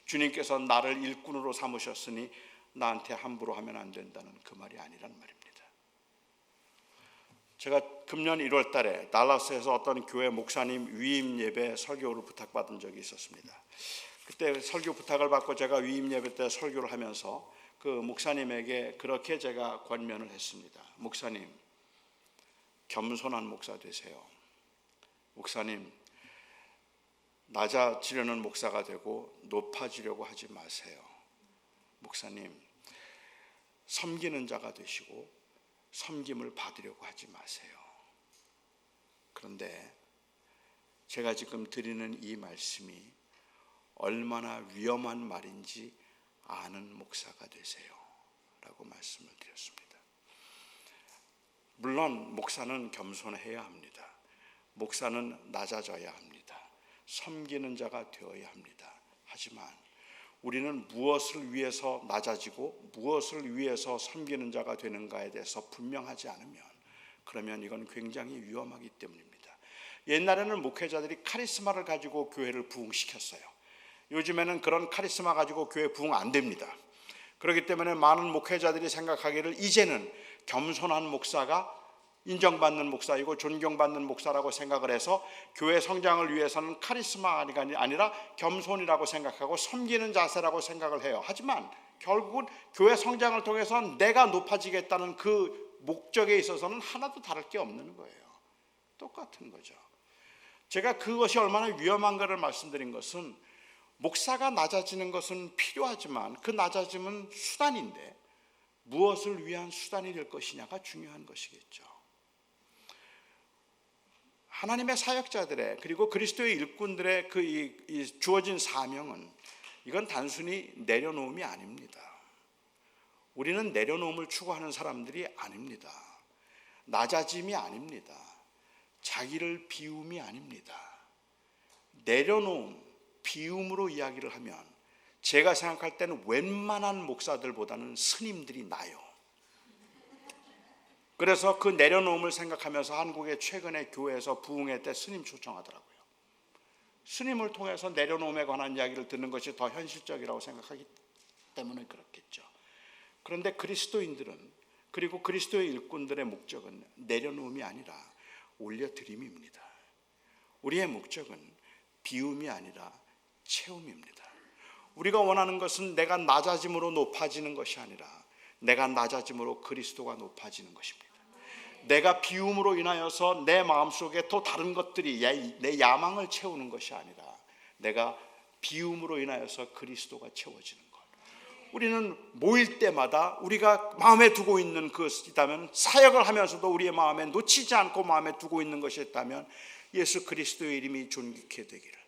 주님께서 나를 일꾼으로 삼으셨으니 나한테 함부로 하면 안 된다는 그 말이 아니란 말입니다. 제가 금년 1월 달에 달라스에서 어떤 교회 목사님 위임 예배 설교를 부탁받은 적이 있었습니다. 그때 설교 부탁을 받고 제가 위임 예배 때 설교를 하면서 그 목사님에게 그렇게 제가 권면을 했습니다. 목사님, 겸손한 목사 되세요. 목사님, 낮아지려는 목사가 되고 높아지려고 하지 마세요. 목사님, 섬기는 자가 되시고 섬김을 받으려고 하지 마세요. 그런데 제가 지금 드리는 이 말씀이 얼마나 위험한 말인지 아는 목사가 되세요 라고 말씀을 드렸습니다. 물론 목사는 겸손해야 합니다. 목사는 낮아져야 합니다. 섬기는 자가 되어야 합니다. 하지만 우리는 무엇을 위해서 낮아지고 무엇을 위해서 섬기는 자가 되는가에 대해서 분명하지 않으면, 그러면 이건 굉장히 위험하기 때문입니다. 옛날에는 목회자들이 카리스마를 가지고 교회를 부흥시켰어요. 요즘에는 그런 카리스마 가지고 교회 부흥 안 됩니다. 그렇기 때문에 많은 목회자들이 생각하기를 이제는 겸손한 목사가 인정받는 목사이고 존경받는 목사라고 생각을 해서 교회 성장을 위해서는 카리스마가 아니라 겸손이라고 생각하고 섬기는 자세라고 생각을 해요. 하지만 결국은 교회 성장을 통해서 내가 높아지겠다는 그 목적에 있어서는 하나도 다를 게 없는 거예요. 똑같은 거죠. 제가 그것이 얼마나 위험한가를 말씀드린 것은, 목사가 낮아지는 것은 필요하지만 그 낮아짐은 수단인데 무엇을 위한 수단이 될 것이냐가 중요한 것이겠죠. 하나님의 사역자들의, 그리고 그리스도의 일꾼들의 이 주어진 사명은, 이건 단순히 내려놓음이 아닙니다. 우리는 내려놓음을 추구하는 사람들이 아닙니다. 낮아짐이 아닙니다. 자기를 비움이 아닙니다. 내려놓음, 비움으로 이야기를 하면 제가 생각할 때는 웬만한 목사들보다는 스님들이 나요. 그래서 그 내려놓음을 생각하면서 한국의 최근에 교회에서 부흥회 때 스님 초청하더라고요. 스님을 통해서 내려놓음에 관한 이야기를 듣는 것이 더 현실적이라고 생각하기 때문에 그렇겠죠. 그런데 그리스도인들은, 그리고 그리스도의 일꾼들의 목적은 내려놓음이 아니라 올려드림입니다. 우리의 목적은 비움이 아니라 채움입니다. 우리가 원하는 것은 내가 낮아짐으로 높아지는 것이 아니라 내가 낮아짐으로 그리스도가 높아지는 것입니다. 내가 비움으로 인하여서 내 마음속에 또 다른 것들이 내 야망을 채우는 것이 아니라 내가 비움으로 인하여서 그리스도가 채워지는 것. 우리는 모일 때마다 우리가 마음에 두고 있는 것이 있다면, 사역을 하면서도 우리의 마음에 놓치지 않고 마음에 두고 있는 것이 있다면 예수 그리스도의 이름이 존귀케 되기를,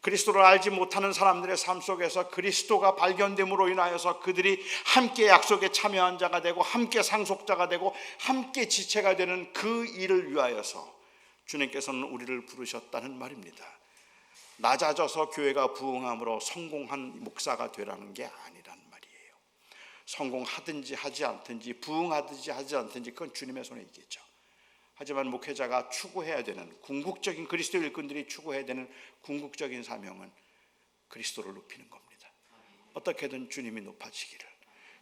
그리스도를 알지 못하는 사람들의 삶 속에서 그리스도가 발견됨으로 인하여서 그들이 함께 약속에 참여한 자가 되고 함께 상속자가 되고 함께 지체가 되는 그 일을 위하여서 주님께서는 우리를 부르셨다는 말입니다. 낮아져서 교회가 부흥함으로 성공한 목사가 되라는 게 아니란 말이에요. 성공하든지 하지 않든지, 부흥하든지 하지 않든지 그건 주님의 손에 있겠죠. 하지만 목회자가 추구해야 되는, 궁극적인, 그리스도 일꾼들이 추구해야 되는 궁극적인 사명은 그리스도를 높이는 겁니다. 어떻게든 주님이 높아지기를,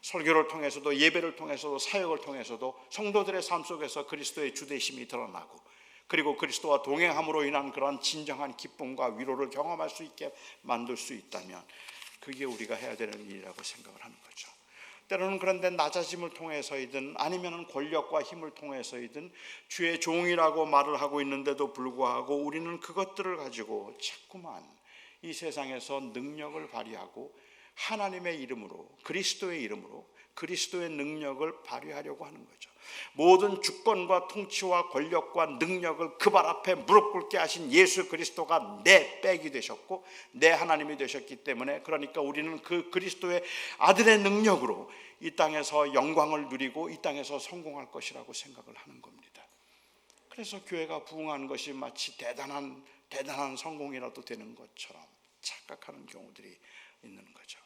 설교를 통해서도, 예배를 통해서도, 사역을 통해서도 성도들의 삶 속에서 그리스도의 주되심이 드러나고, 그리고 그리스도와 동행함으로 인한 그런 진정한 기쁨과 위로를 경험할 수 있게 만들 수 있다면 그게 우리가 해야 되는 일이라고 생각을 하는 거죠. 때로는 그런데 낮아짐을 통해서이든 아니면 권력과 힘을 통해서이든 주의 종이라고 말을 하고 있는데도 불구하고 우리는 그것들을 가지고 자꾸만 이 세상에서 능력을 발휘하고 하나님의 이름으로, 그리스도의 이름으로 그리스도의 능력을 발휘하려고 하는 거죠. 모든 주권과 통치와 권력과 능력을 그 발 앞에 무릎 꿇게 하신 예수 그리스도가 내 백이 되셨고 내 하나님이 되셨기 때문에, 그러니까 우리는 그 그리스도의 아들의 능력으로 이 땅에서 영광을 누리고 이 땅에서 성공할 것이라고 생각을 하는 겁니다. 그래서 교회가 부흥하는 것이 마치 대단한 성공이라도 되는 것처럼 착각하는 경우들이 있는 거죠.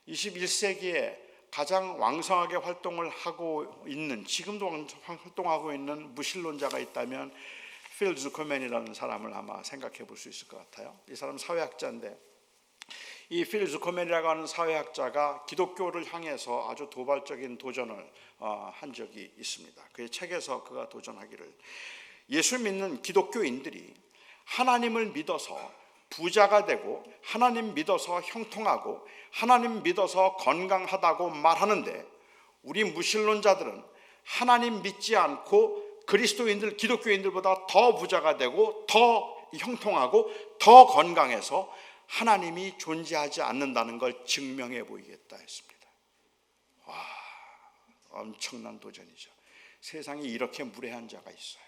21세기에 가장 왕성하게 활동을 하고 있는, 지금도 활동하고 있는 무신론자가 있다면 필 주커맨이라는 사람을 아마 생각해 볼 수 있을 것 같아요. 이 사람 사회학자인데, 이 필 주커맨이라고 하는 사회학자가 기독교를 향해서 아주 도발적인 도전을 한 적이 있습니다. 그의 책에서 그가 도전하기를, 예수 믿는 기독교인들이 하나님을 믿어서 부자가 되고 하나님 믿어서 형통하고 하나님 믿어서 건강하다고 말하는데, 우리 무신론자들은 하나님 믿지 않고 그리스도인들, 기독교인들보다 더 부자가 되고 더 형통하고 더 건강해서 하나님이 존재하지 않는다는 걸 증명해 보이겠다 했습니다. 와, 엄청난 도전이죠. 세상에 이렇게 무례한 자가 있어요.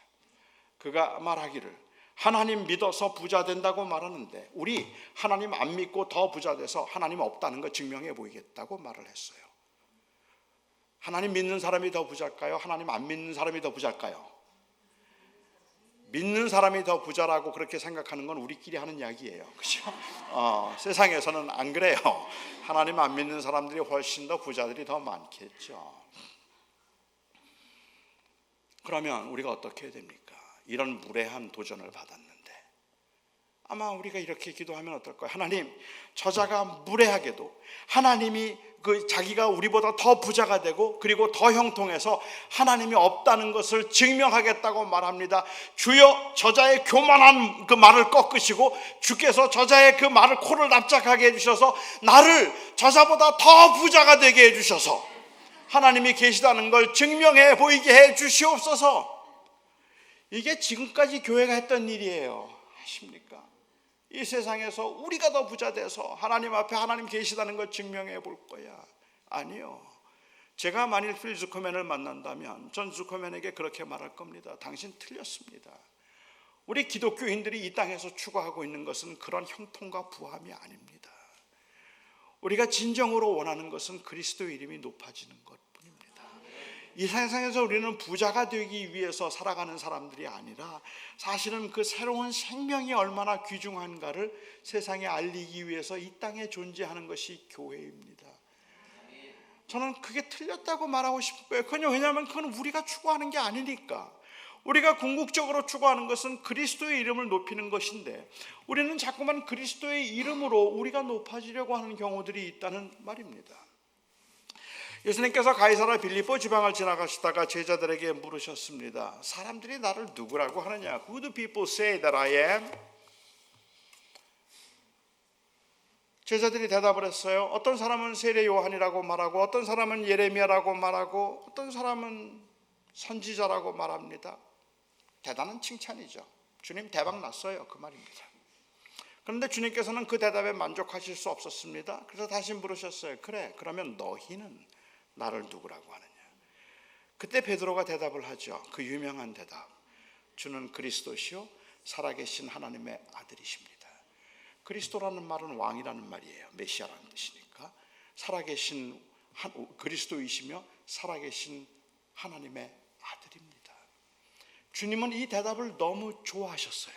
그가 말하기를, 하나님 믿어서 부자 된다고 말하는데 우리 하나님 안 믿고 더 부자 돼서 하나님 없다는 걸 증명해 보이겠다고 말을 했어요. 하나님 믿는 사람이 더 부자일까요? 하나님 안 믿는 사람이 더 부자일까요? 믿는 사람이 더 부자라고 그렇게 생각하는 건 우리끼리 하는 이야기예요. 그렇죠? 세상에서는 안 그래요. 하나님 안 믿는 사람들이 훨씬 더 부자들이 더 많겠죠. 그러면 우리가 어떻게 해야 됩니까? 이런 무례한 도전을 받았는데 아마 우리가 이렇게 기도하면 어떨까요? 하나님, 저자가 무례하게도 하나님이 자기가 우리보다 더 부자가 되고 그리고 더 형통해서 하나님이 없다는 것을 증명하겠다고 말합니다. 주여, 저자의 교만한 그 말을 꺾으시고 주께서 저자의 그 말을 코를 납작하게 해주셔서 나를 저자보다 더 부자가 되게 해주셔서 하나님이 계시다는 걸 증명해 보이게 해 주시옵소서. 이게 지금까지 교회가 했던 일이에요. 아십니까? 이 세상에서 우리가 더 부자 돼서 하나님 앞에 하나님 계시다는 걸 증명해 볼 거야. 아니요. 제가 만일 필 주커맨을 만난다면 전 주커맨에게 그렇게 말할 겁니다. 당신 틀렸습니다. 우리 기독교인들이 이 땅에서 추구하고 있는 것은 그런 형통과 부함이 아닙니다. 우리가 진정으로 원하는 것은 그리스도의 이름이 높아지는 것. 이 세상에서 우리는 부자가 되기 위해서 살아가는 사람들이 아니라 사실은 그 새로운 생명이 얼마나 귀중한가를 세상에 알리기 위해서 이 땅에 존재하는 것이 교회입니다. 저는 그게 틀렸다고 말하고 싶어요. 왜냐하면 그건 우리가 추구하는 게 아니니까. 우리가 궁극적으로 추구하는 것은 그리스도의 이름을 높이는 것인데 우리는 자꾸만 그리스도의 이름으로 우리가 높아지려고 하는 경우들이 있다는 말입니다. 예수님께서 가이사랴 빌립보 지방을 지나가시다가 제자들에게 물으셨습니다. 사람들이 나를 누구라고 하느냐? Who do people say that I am? 제자들이 대답을 했어요. 어떤 사람은 세례 요한이라고 말하고 어떤 사람은 예레미야라고 말하고 어떤 사람은 선지자라고 말합니다. 대단한 칭찬이죠. 주님 대박 났어요, 그 말입니다. 그런데 주님께서는 그 대답에 만족하실 수 없었습니다. 그래서 다시 물으셨어요. 그래, 그러면 너희는 나를 누구라고 하느냐? 그때 베드로가 대답을 하죠. 그 유명한 대답. 주는 그리스도시요 살아계신 하나님의 아들이십니다. 그리스도라는 말은 왕이라는 말이에요. 메시아라는 뜻이니까. 살아계신 그리스도이시며 살아계신 하나님의 아들입니다. 주님은 이 대답을 너무 좋아하셨어요.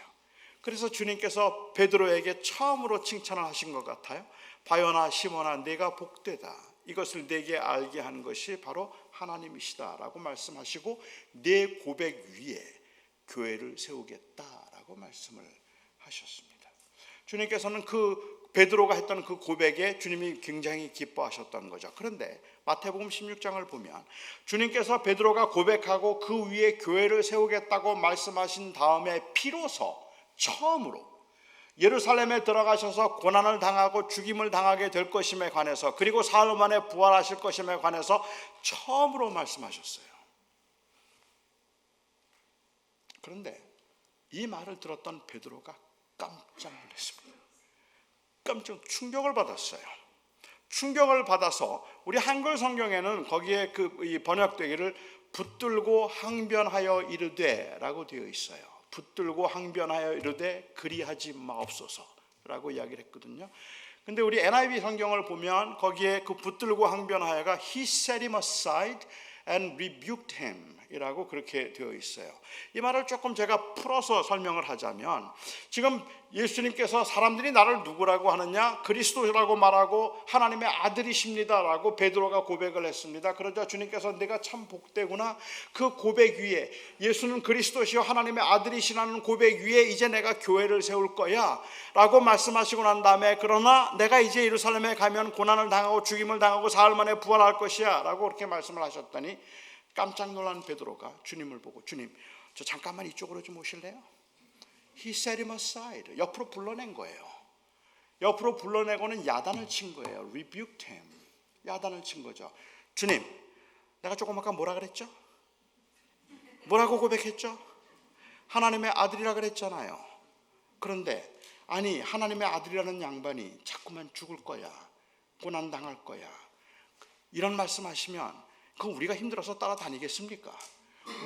그래서 주님께서 베드로에게 처음으로 칭찬을 하신 것 같아요. 바요나 시몬아, 네가 복되다. 이것을 네게 알게 한 것이 바로 하나님이시다라고 말씀하시고 네 고백 위에 교회를 세우겠다라고 말씀을 하셨습니다. 주님께서는 그 베드로가 했던 그 고백에 주님이 굉장히 기뻐하셨던 거죠. 그런데 마태복음 16장을 보면 주님께서 베드로가 고백하고 그 위에 교회를 세우겠다고 말씀하신 다음에 비로소 처음으로 예루살렘에 들어가셔서 고난을 당하고 죽임을 당하게 될 것임에 관해서, 그리고 사흘 만에 부활하실 것임에 관해서 처음으로 말씀하셨어요. 그런데 이 말을 들었던 베드로가 깜짝 놀랐습니다. 깜짝 충격을 받았어요. 충격을 받아서 우리 한글 성경에는 거기에 이 번역되기를 붙들고 항변하여 이르되라고 되어 있어요. 붙들고 항변하여 이르되 그리하지 마옵소서라고 이야기를 했거든요. 근데 우리 NIV 성경을 보면 거기에 그 붙들고 항변하여가 He set him aside and rebuked him 이라고 그렇게 되어 있어요. 이 말을 조금 제가 풀어서 설명을 하자면, 지금 예수님께서 사람들이 나를 누구라고 하느냐, 그리스도라고 말하고 하나님의 아들이십니다라고 베드로가 고백을 했습니다. 그러자 주님께서 내가 참 복되구나, 그 고백 위에 예수는 그리스도시요 하나님의 아들이시라는 고백 위에 이제 내가 교회를 세울 거야 라고 말씀하시고 난 다음에, 그러나 내가 이제 예루살렘에 가면 고난을 당하고 죽임을 당하고 사흘 만에 부활할 것이야 라고 그렇게 말씀을 하셨더니 깜짝 놀란 베드로가 주님을 보고, 주님 저 잠깐만 이쪽으로 좀 오실래요? He set him aside. 옆으로 불러낸 거예요. 옆으로 불러내고는 야단을 친 거예요. Rebuked him. 야단을 친 거죠. 주님, 내가 조금 아까 뭐라 그랬죠? 뭐라고 고백했죠? 하나님의 아들이라 그랬잖아요. 그런데 아니, 하나님의 아들이라는 양반이 자꾸만 죽을 거야, 고난 당할 거야, 이런 말씀하시면 그럼 우리가 힘들어서 따라다니겠습니까?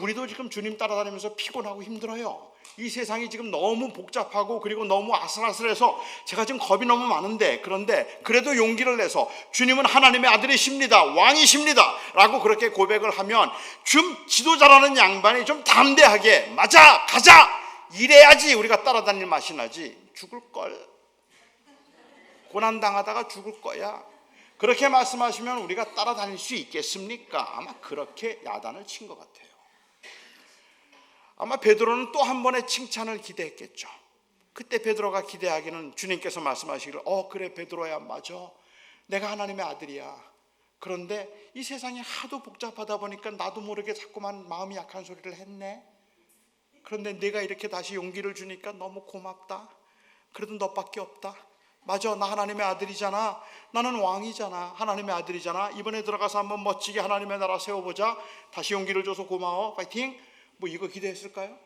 우리도 지금 주님 따라다니면서 피곤하고 힘들어요. 이 세상이 지금 너무 복잡하고 그리고 너무 아슬아슬해서 제가 지금 겁이 너무 많은데, 그런데 그래도 용기를 내서 주님은 하나님의 아들이십니다, 왕이십니다 라고 그렇게 고백을 하면 좀 지도자라는 양반이 좀 담대하게 맞아, 가자 이래야지 우리가 따라다닐 맛이 나지. 죽을걸, 고난당하다가 죽을 거야, 그렇게 말씀하시면 우리가 따라다닐 수 있겠습니까? 아마 그렇게 야단을 친 것 같아요. 아마 베드로는 또 한 번의 칭찬을 기대했겠죠. 그때 베드로가 기대하기는 주님께서 말씀하시기를 그래 베드로야, 맞아, 내가 하나님의 아들이야. 그런데 이 세상이 하도 복잡하다 보니까 나도 모르게 자꾸만 마음이 약한 소리를 했네. 그런데 내가 이렇게 다시 용기를 주니까 너무 고맙다. 그래도 너밖에 없다. 맞아, 나 하나님의 아들이잖아. 나는 왕이잖아. 하나님의 아들이잖아. 이번에 들어가서 한번 멋지게 하나님의 나라 세워보자. 다시 용기를 줘서 고마워. 파이팅. 뭐 이거 기대했을까요?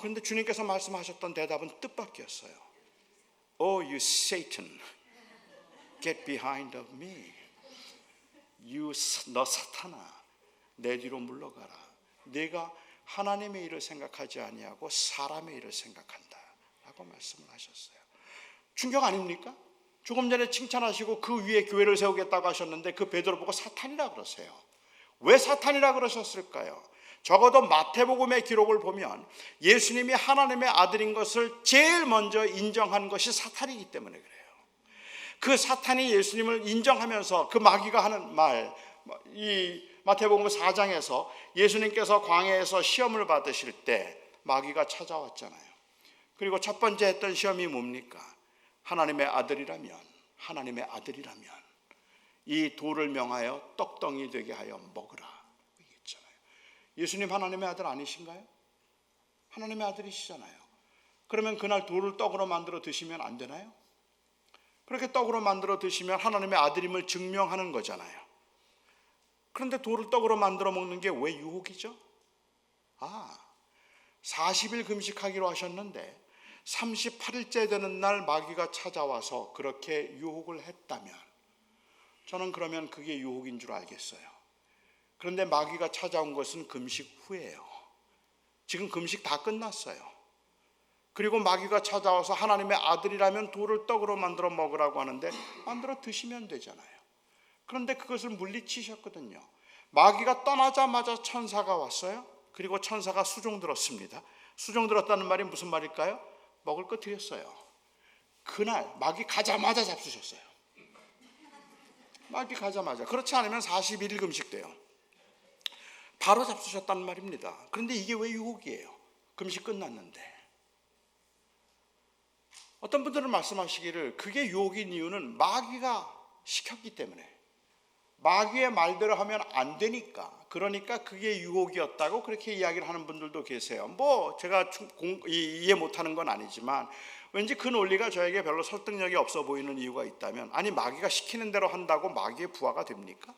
그런데 주님께서 말씀하셨던 대답은 뜻밖이었어요. Oh, you Satan, get behind of me. 너 사탄아, 내 뒤로 물러가라. 네가 하나님의 일을 생각하지 아니하고 사람의 일을 생각한다 라고 말씀을 하셨어요. 충격 아닙니까? 조금 전에 칭찬하시고 그 위에 교회를 세우겠다고 하셨는데 그 베드로 보고 사탄이라 그러세요. 왜 사탄이라 그러셨을까요? 적어도 마태복음의 기록을 보면 예수님이 하나님의 아들인 것을 제일 먼저 인정한 것이 사탄이기 때문에 그래요. 그 사탄이 예수님을 인정하면서 그 마귀가 하는 말, 이 마태복음 4장에서 예수님께서 광야에서 시험을 받으실 때 마귀가 찾아왔잖아요. 그리고 첫 번째 했던 시험이 뭡니까? 하나님의 아들이라면 이 돌을 명하여 떡덩이 되게 하여 먹으라 얘기했잖아요. 예수님 하나님의 아들 아니신가요? 하나님의 아들이시잖아요. 그러면 그날 돌을 떡으로 만들어 드시면 안 되나요? 그렇게 떡으로 만들어 드시면 하나님의 아들임을 증명하는 거잖아요. 그런데 돌을 떡으로 만들어 먹는 게 왜 유혹이죠? 40일 금식하기로 하셨는데 38일째 되는 날 마귀가 찾아와서 그렇게 유혹을 했다면 저는 그러면 그게 유혹인 줄 알겠어요. 그런데 마귀가 찾아온 것은 금식 후예요. 지금 금식 다 끝났어요. 그리고 마귀가 찾아와서 하나님의 아들이라면 돌을 떡으로 만들어 먹으라고 하는데 만들어 드시면 되잖아요. 그런데 그것을 물리치셨거든요. 마귀가 떠나자마자 천사가 왔어요. 그리고 천사가 수종 들었습니다. 수종 들었다는 말이 무슨 말일까요? 먹을 거 드렸어요. 그날 마귀 가자마자 잡수셨어요. 마귀 가자마자. 그렇지 않으면 41일 금식돼요. 바로 잡수셨다는 말입니다. 그런데 이게 왜 유혹이에요? 금식 끝났는데. 어떤 분들은 말씀하시기를 그게 유혹인 이유는 마귀가 시켰기 때문에, 마귀의 말대로 하면 안 되니까, 그러니까 그게 유혹이었다고 그렇게 이야기를 하는 분들도 계세요. 제가 이해 못하는 건 아니지만 왠지 그 논리가 저에게 별로 설득력이 없어 보이는 이유가 있다면, 아니 마귀가 시키는 대로 한다고 마귀의 부하가 됩니까?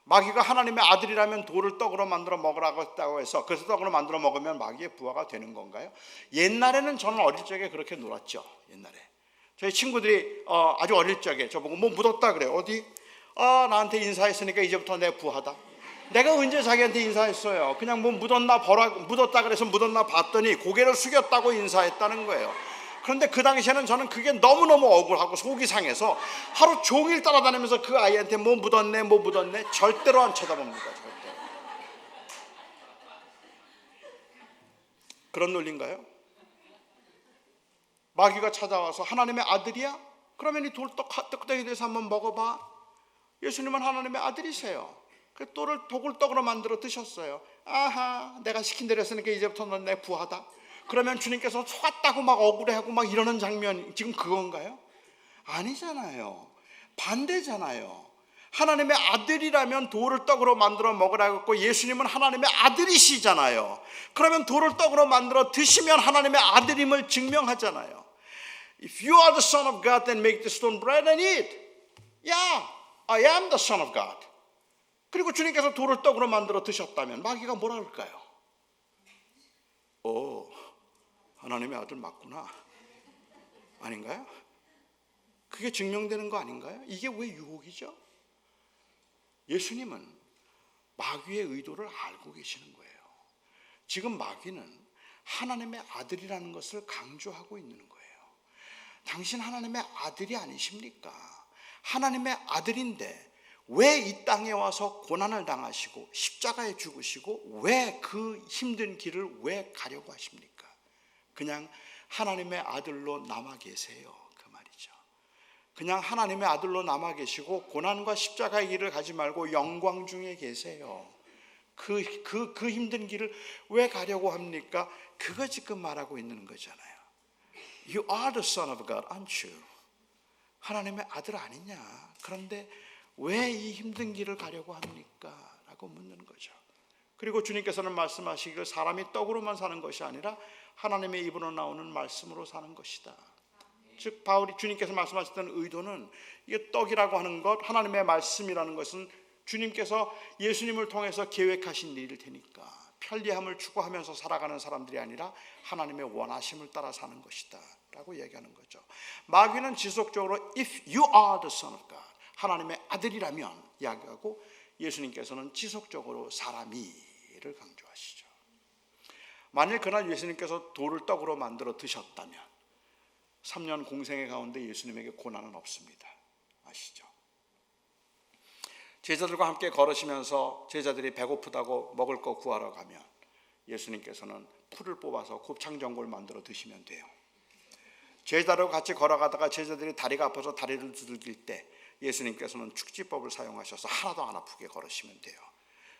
마귀가 하나님의 아들이라면 돌을 떡으로 만들어 먹으라고 했다고 해서 그래서 떡으로 만들어 먹으면 마귀의 부하가 되는 건가요? 옛날에는 저는 어릴 적에 그렇게 놀았죠. 옛날에 저희 친구들이 아주 어릴 적에 저보고 뭐 묻었다 그래요. 어디? 나한테 인사했으니까 이제부터 내 부하다. 내가 언제 자기한테 인사했어요? 그냥 뭐 묻었다 그래서 묻었나 봤더니 고개를 숙였다고 인사했다는 거예요. 그런데 그 당시에는 저는 그게 너무너무 억울하고 속이 상해서 하루 종일 따라다니면서 그 아이한테 뭐 묻었네 절대로 안 쳐다봅니다. 절대로. 그런 논리인가요? 마귀가 찾아와서 하나님의 아들이야? 그러면 이 떡대기에 대해서 한번 먹어봐. 예수님은 하나님의 아들이세요. 그 독을 떡으로 만들어 드셨어요. 내가 시킨 대로 했으니까 이제부터 넌 내 부하다. 그러면 주님께서 속았다고 막 억울해하고 막 이러는 장면, 지금 그건가요? 아니잖아요. 반대잖아요. 하나님의 아들이라면 돌을 떡으로 만들어 먹으라고 했고 예수님은 하나님의 아들이시잖아요. 그러면 돌을 떡으로 만들어 드시면 하나님의 아들임을 증명하잖아요. If you are the son of God, then make the stone bread and eat. Yeah, I am the son of God. 그리고 주님께서 돌을 떡으로 만들어 드셨다면 마귀가 뭐라 그럴까요? 하나님의 아들 맞구나. 아닌가요? 그게 증명되는 거 아닌가요? 이게 왜 유혹이죠? 예수님은 마귀의 의도를 알고 계시는 거예요. 지금 마귀는 하나님의 아들이라는 것을 강조하고 있는 거예요. 당신 하나님의 아들이 아니십니까? 하나님의 아들인데 왜 이 땅에 와서 고난을 당하시고 십자가에 죽으시고 왜 그 힘든 길을 왜 가려고 하십니까? 그냥 하나님의 아들로 남아 계세요. 그 말이죠. 그냥 하나님의 아들로 남아 계시고 고난과 십자가의 길을 가지 말고 영광 중에 계세요. 그 힘든 길을 왜 가려고 합니까? 그거 지금 말하고 있는 거잖아요. You are the son of God, aren't you? 하나님의 아들 아니냐? 그런데 왜 이 힘든 길을 가려고 합니까? 라고 묻는 거죠. 그리고 주님께서는 말씀하시기를 사람이 떡으로만 사는 것이 아니라 하나님의 입으로 나오는 말씀으로 사는 것이다. 즉 주님께서 말씀하셨던 의도는 이게 떡이라고 하는 것, 하나님의 말씀이라는 것은 주님께서 예수님을 통해서 계획하신 일일 테니까 편리함을 추구하면서 살아가는 사람들이 아니라 하나님의 원하심을 따라 사는 것이다 라고 얘기하는 거죠. 마귀는 지속적으로 If you are the son of God, 하나님의 아들이라면 이야기하고 예수님께서는 지속적으로 사람이를 강조하시죠. 만일 그날 예수님께서 돌을 떡으로 만들어 드셨다면 3년 공생의 가운데 예수님에게 고난은 없습니다. 아시죠? 제자들과 함께 걸으시면서 제자들이 배고프다고 먹을 거 구하러 가면 예수님께서는 풀을 뽑아서 곱창전골 만들어 드시면 돼요. 제자들과 같이 걸어가다가 제자들이 다리가 아파서 다리를 두들길 때 예수님께서는 축지법을 사용하셔서 하나도 안 아프게 걸으시면 돼요.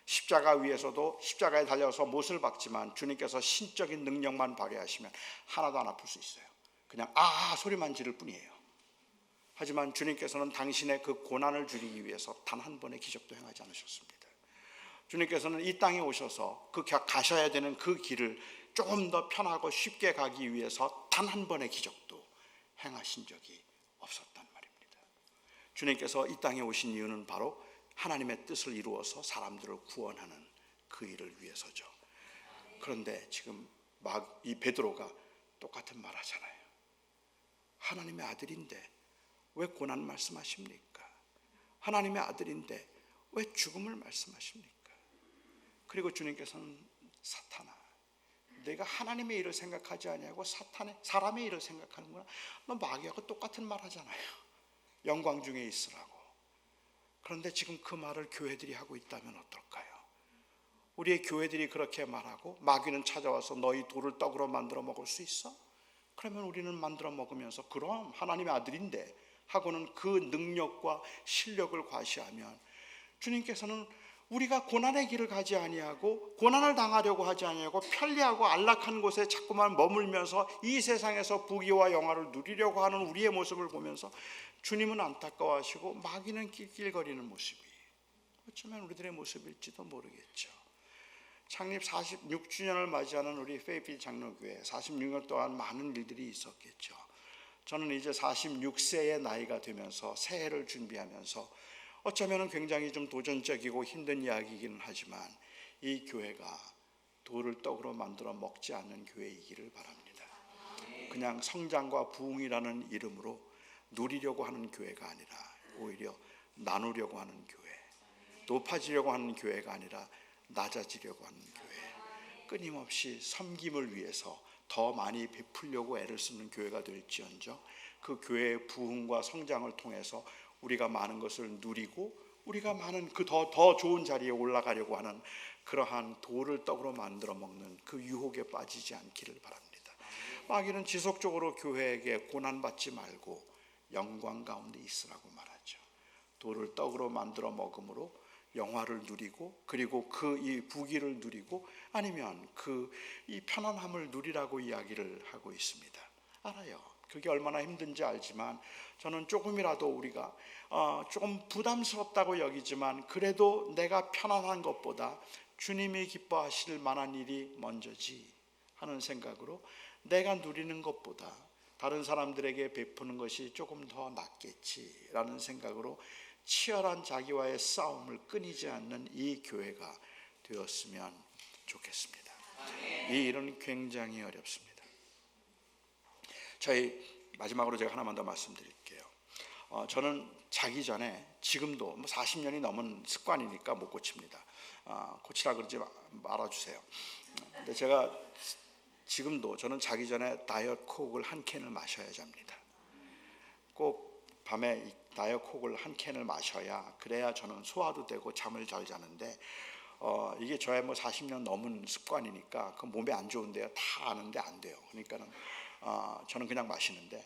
십자가 위에서도 십자가에 달려서 못을 박지만 주님께서 신적인 능력만 발휘하시면 하나도 안 아플 수 있어요. 그냥 소리만 지를 뿐이에요. 하지만 주님께서는 당신의 그 고난을 줄이기 위해서 단 한 번의 기적도 행하지 않으셨습니다. 주님께서는 이 땅에 오셔서 가셔야 되는 그 길을 조금 더 편하고 쉽게 가기 위해서 단 한 번의 기적도 행하신 적이 없었단 말입니다. 주님께서 이 땅에 오신 이유는 바로 하나님의 뜻을 이루어서 사람들을 구원하는 그 일을 위해서죠. 그런데 지금 막 이 베드로가 똑같은 말 하잖아요. 하나님의 아들인데 왜 고난 말씀하십니까? 하나님의 아들인데 왜 죽음을 말씀하십니까? 그리고 주님께서는 사탄아, 내가 하나님의 일을 생각하지 아니하고 사람의 일을 생각하는구나. 너 마귀하고 똑같은 말 하잖아요. 영광 중에 있으라고. 그런데 지금 그 말을 교회들이 하고 있다면 어떨까요? 우리의 교회들이 그렇게 말하고 마귀는 찾아와서 너희 돌을 떡으로 만들어 먹을 수 있어? 그러면 우리는 만들어 먹으면서 그럼 하나님의 아들인데 하고는 그 능력과 실력을 과시하면 주님께서는 우리가 고난의 길을 가지 아니하고 고난을 당하려고 하지 아니하고 편리하고 안락한 곳에 자꾸만 머물면서 이 세상에서 부귀와 영화를 누리려고 하는 우리의 모습을 보면서 주님은 안타까워하시고 마귀는 낄낄거리는 모습이 어쩌면 우리들의 모습일지도 모르겠죠. 창립 46주년을 맞이하는 우리 페이필 장로교회 46년 동안 많은 일들이 있었겠죠. 저는 이제 46세의 나이가 되면서 새해를 준비하면서 어쩌면 굉장히 좀 도전적이고 힘든 이야기이기는 하지만 이 교회가 돌을 떡으로 만들어 먹지 않는 교회이기를 바랍니다. 그냥 성장과 부흥이라는 이름으로 누리려고 하는 교회가 아니라 오히려 나누려고 하는 교회, 높아지려고 하는 교회가 아니라 낮아지려고 하는 교회, 끊임없이 섬김을 위해서 더 많이 베풀려고 애를 쓰는 교회가 될지언정 그 교회의 부흥과 성장을 통해서 우리가 많은 것을 누리고 우리가 많은 그 더 좋은 자리에 올라가려고 하는 그러한 돌을 떡으로 만들어 먹는 그 유혹에 빠지지 않기를 바랍니다. 마귀는 지속적으로 교회에게 고난받지 말고 영광 가운데 있으라고 말하죠. 돌을 떡으로 만들어 먹음으로 영화를 누리고 그리고 그 이 부귀를 누리고 아니면 그 이 편안함을 누리라고 이야기를 하고 있습니다. 알아요. 그게 얼마나 힘든지 알지만 저는 조금이라도 우리가 조금 부담스럽다고 여기지만 그래도 내가 편안한 것보다 주님이 기뻐하실 만한 일이 먼저지 하는 생각으로 내가 누리는 것보다 다른 사람들에게 베푸는 것이 조금 더 낫겠지라는 생각으로 치열한 자기와의 싸움을 끊이지 않는 이 교회가 되었으면 좋겠습니다. 이 일은 굉장히 어렵습니다. 마지막으로 제가 하나만 더 말씀드릴게요. 저는 자기 전에 지금도 40년이 넘은 습관이니까 못 고칩니다. 고치라 그러지 말아주세요. 근데 제가 지금도 저는 자기 전에 다이어트 콕을 한 캔을 마셔야 잡니다. 꼭 밤에 다이어트 콕을 한 캔을 마셔야 그래야 저는 소화도 되고 잠을 잘 자는데 이게 저의 40년 넘은 습관이니까 그 몸에 안 좋은데요. 다 아는데 안 돼요. 그러니까는 저는 그냥 마시는데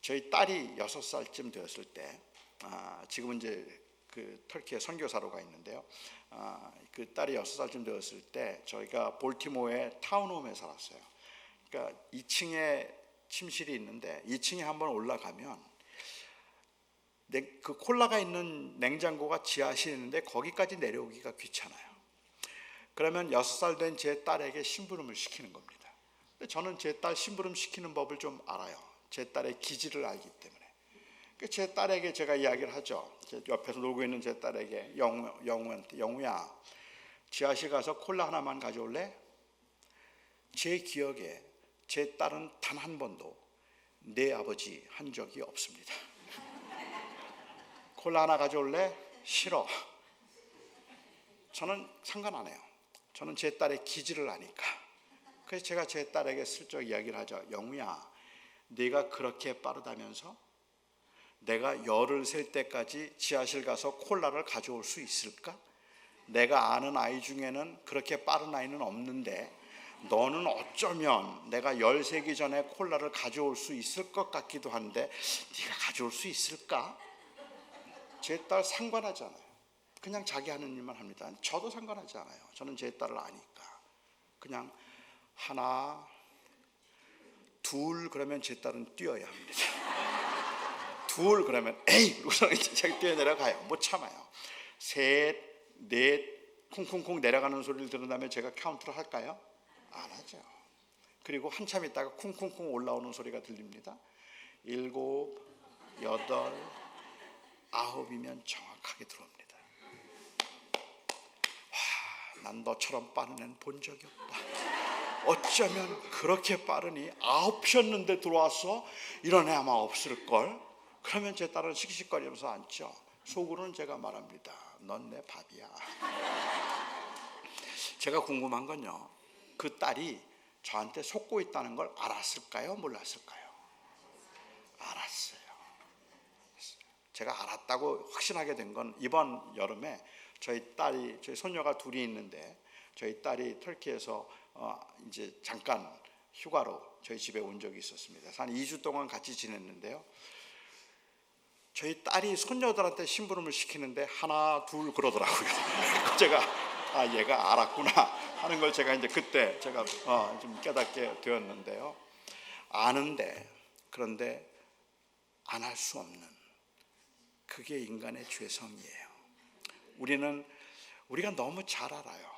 저희 딸이 6살쯤 되었을 때 지금은 이제 그 터키에 선교사로 가 있는데요. 그 딸이 6살쯤 되었을 때 저희가 볼티모어의 타운홈에 살았어요. 그러니까 2층에 침실이 있는데 2층에 한번 올라가면 그 콜라가 있는 냉장고가 지하실에 있는데 거기까지 내려오기가 귀찮아요. 그러면 6살 된 제 딸에게 심부름을 시키는 겁니다. 저는 제 딸 심부름 시키는 법을 좀 알아요. 제 딸의 기질을 알기 때문에. 제 딸에게 제가 이야기를 하죠. 옆에서 놀고 있는 제 딸에게 영우야 지하실 가서 콜라 하나만 가져올래? 제 기억에 제 딸은 단 한 번도 내 아버지 한 적이 없습니다. 콜라 하나 가져올래? 싫어. 저는 상관 안 해요. 저는 제 딸의 기질을 아니까. 그래서 제가 제 딸에게 슬쩍 이야기를 하죠. 영우야, 네가 그렇게 빠르다면서 내가 열을 셀 때까지 지하실 가서 콜라를 가져올 수 있을까? 내가 아는 아이 중에는 그렇게 빠른 아이는 없는데 너는 어쩌면 내가 열 세기 전에 콜라를 가져올 수 있을 것 같기도 한데 네가 가져올 수 있을까? 제 딸 상관하지 않아요. 그냥 자기 하는 일만 합니다. 저도 상관하지 않아요. 저는 제 딸을 아니까. 그냥 하나, 둘 그러면 제 딸은 뛰어야 합니다. 둘 그러면 에이! 그러고서 제가 뛰어내려가요. 못 참아요. 셋, 넷 쿵쿵쿵 내려가는 소리를 들은 다음에 제가 카운트를 할까요? 안 하죠. 그리고 한참 있다가 쿵쿵쿵 올라오는 소리가 들립니다. 7, 8, 9이면 정확하게 들어옵니다. 난 너처럼 빠른 애는 본 적이 없다. 어쩌면 그렇게 빠르니 9시였는데 들어왔어? 이런 애 아마 없을걸. 그러면 제 딸은 씩씩거리면서 앉죠. 속으로는 제가 말합니다. 넌 내 밥이야. 제가 궁금한 건요, 그 딸이 저한테 속고 있다는 걸 알았을까요? 몰랐을까요? 알았어요. 제가 알았다고 확신하게 된 건 이번 여름에 저희 손녀가 둘이 있는데 저희 딸이 터키에서 이제 잠깐 휴가로 저희 집에 온 적이 있었습니다. 한 2주 동안 같이 지냈는데요. 저희 딸이 손녀들한테 심부름을 시키는데 하나 둘 그러더라고요. 제가 얘가 알았구나 하는 걸 제가 이제 그때 제가 좀 깨닫게 되었는데요. 아는데 그런데 안 할 수 없는, 그게 인간의 죄성이에요. 우리가 너무 잘 알아요.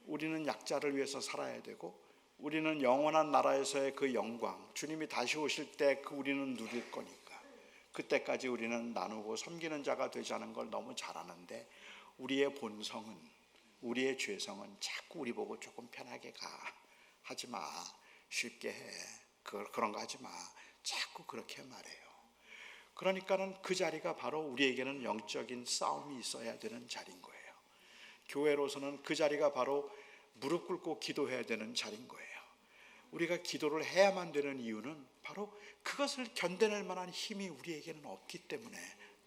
우리는 약자를 위해서 살아야 되고, 우리는 영원한 나라에서의 그 영광, 주님이 다시 오실 때 우리는 누릴 거니까 그때까지 우리는 나누고 섬기는 자가 되자는 걸 너무 잘 아는데, 우리의 본성은, 우리의 죄성은 자꾸 우리 보고 조금 편하게 가, 하지 마, 쉽게 해, 그런 거 하지 마, 자꾸 그렇게 말해요. 그러니까는 그 자리가 바로 우리에게는 영적인 싸움이 있어야 되는 자리인 거예요. 교회로서는 그 자리가 바로 무릎 꿇고 기도해야 되는 자리인 거예요. 우리가 기도를 해야만 되는 이유는 바로 그것을 견뎌낼 만한 힘이 우리에게는 없기 때문에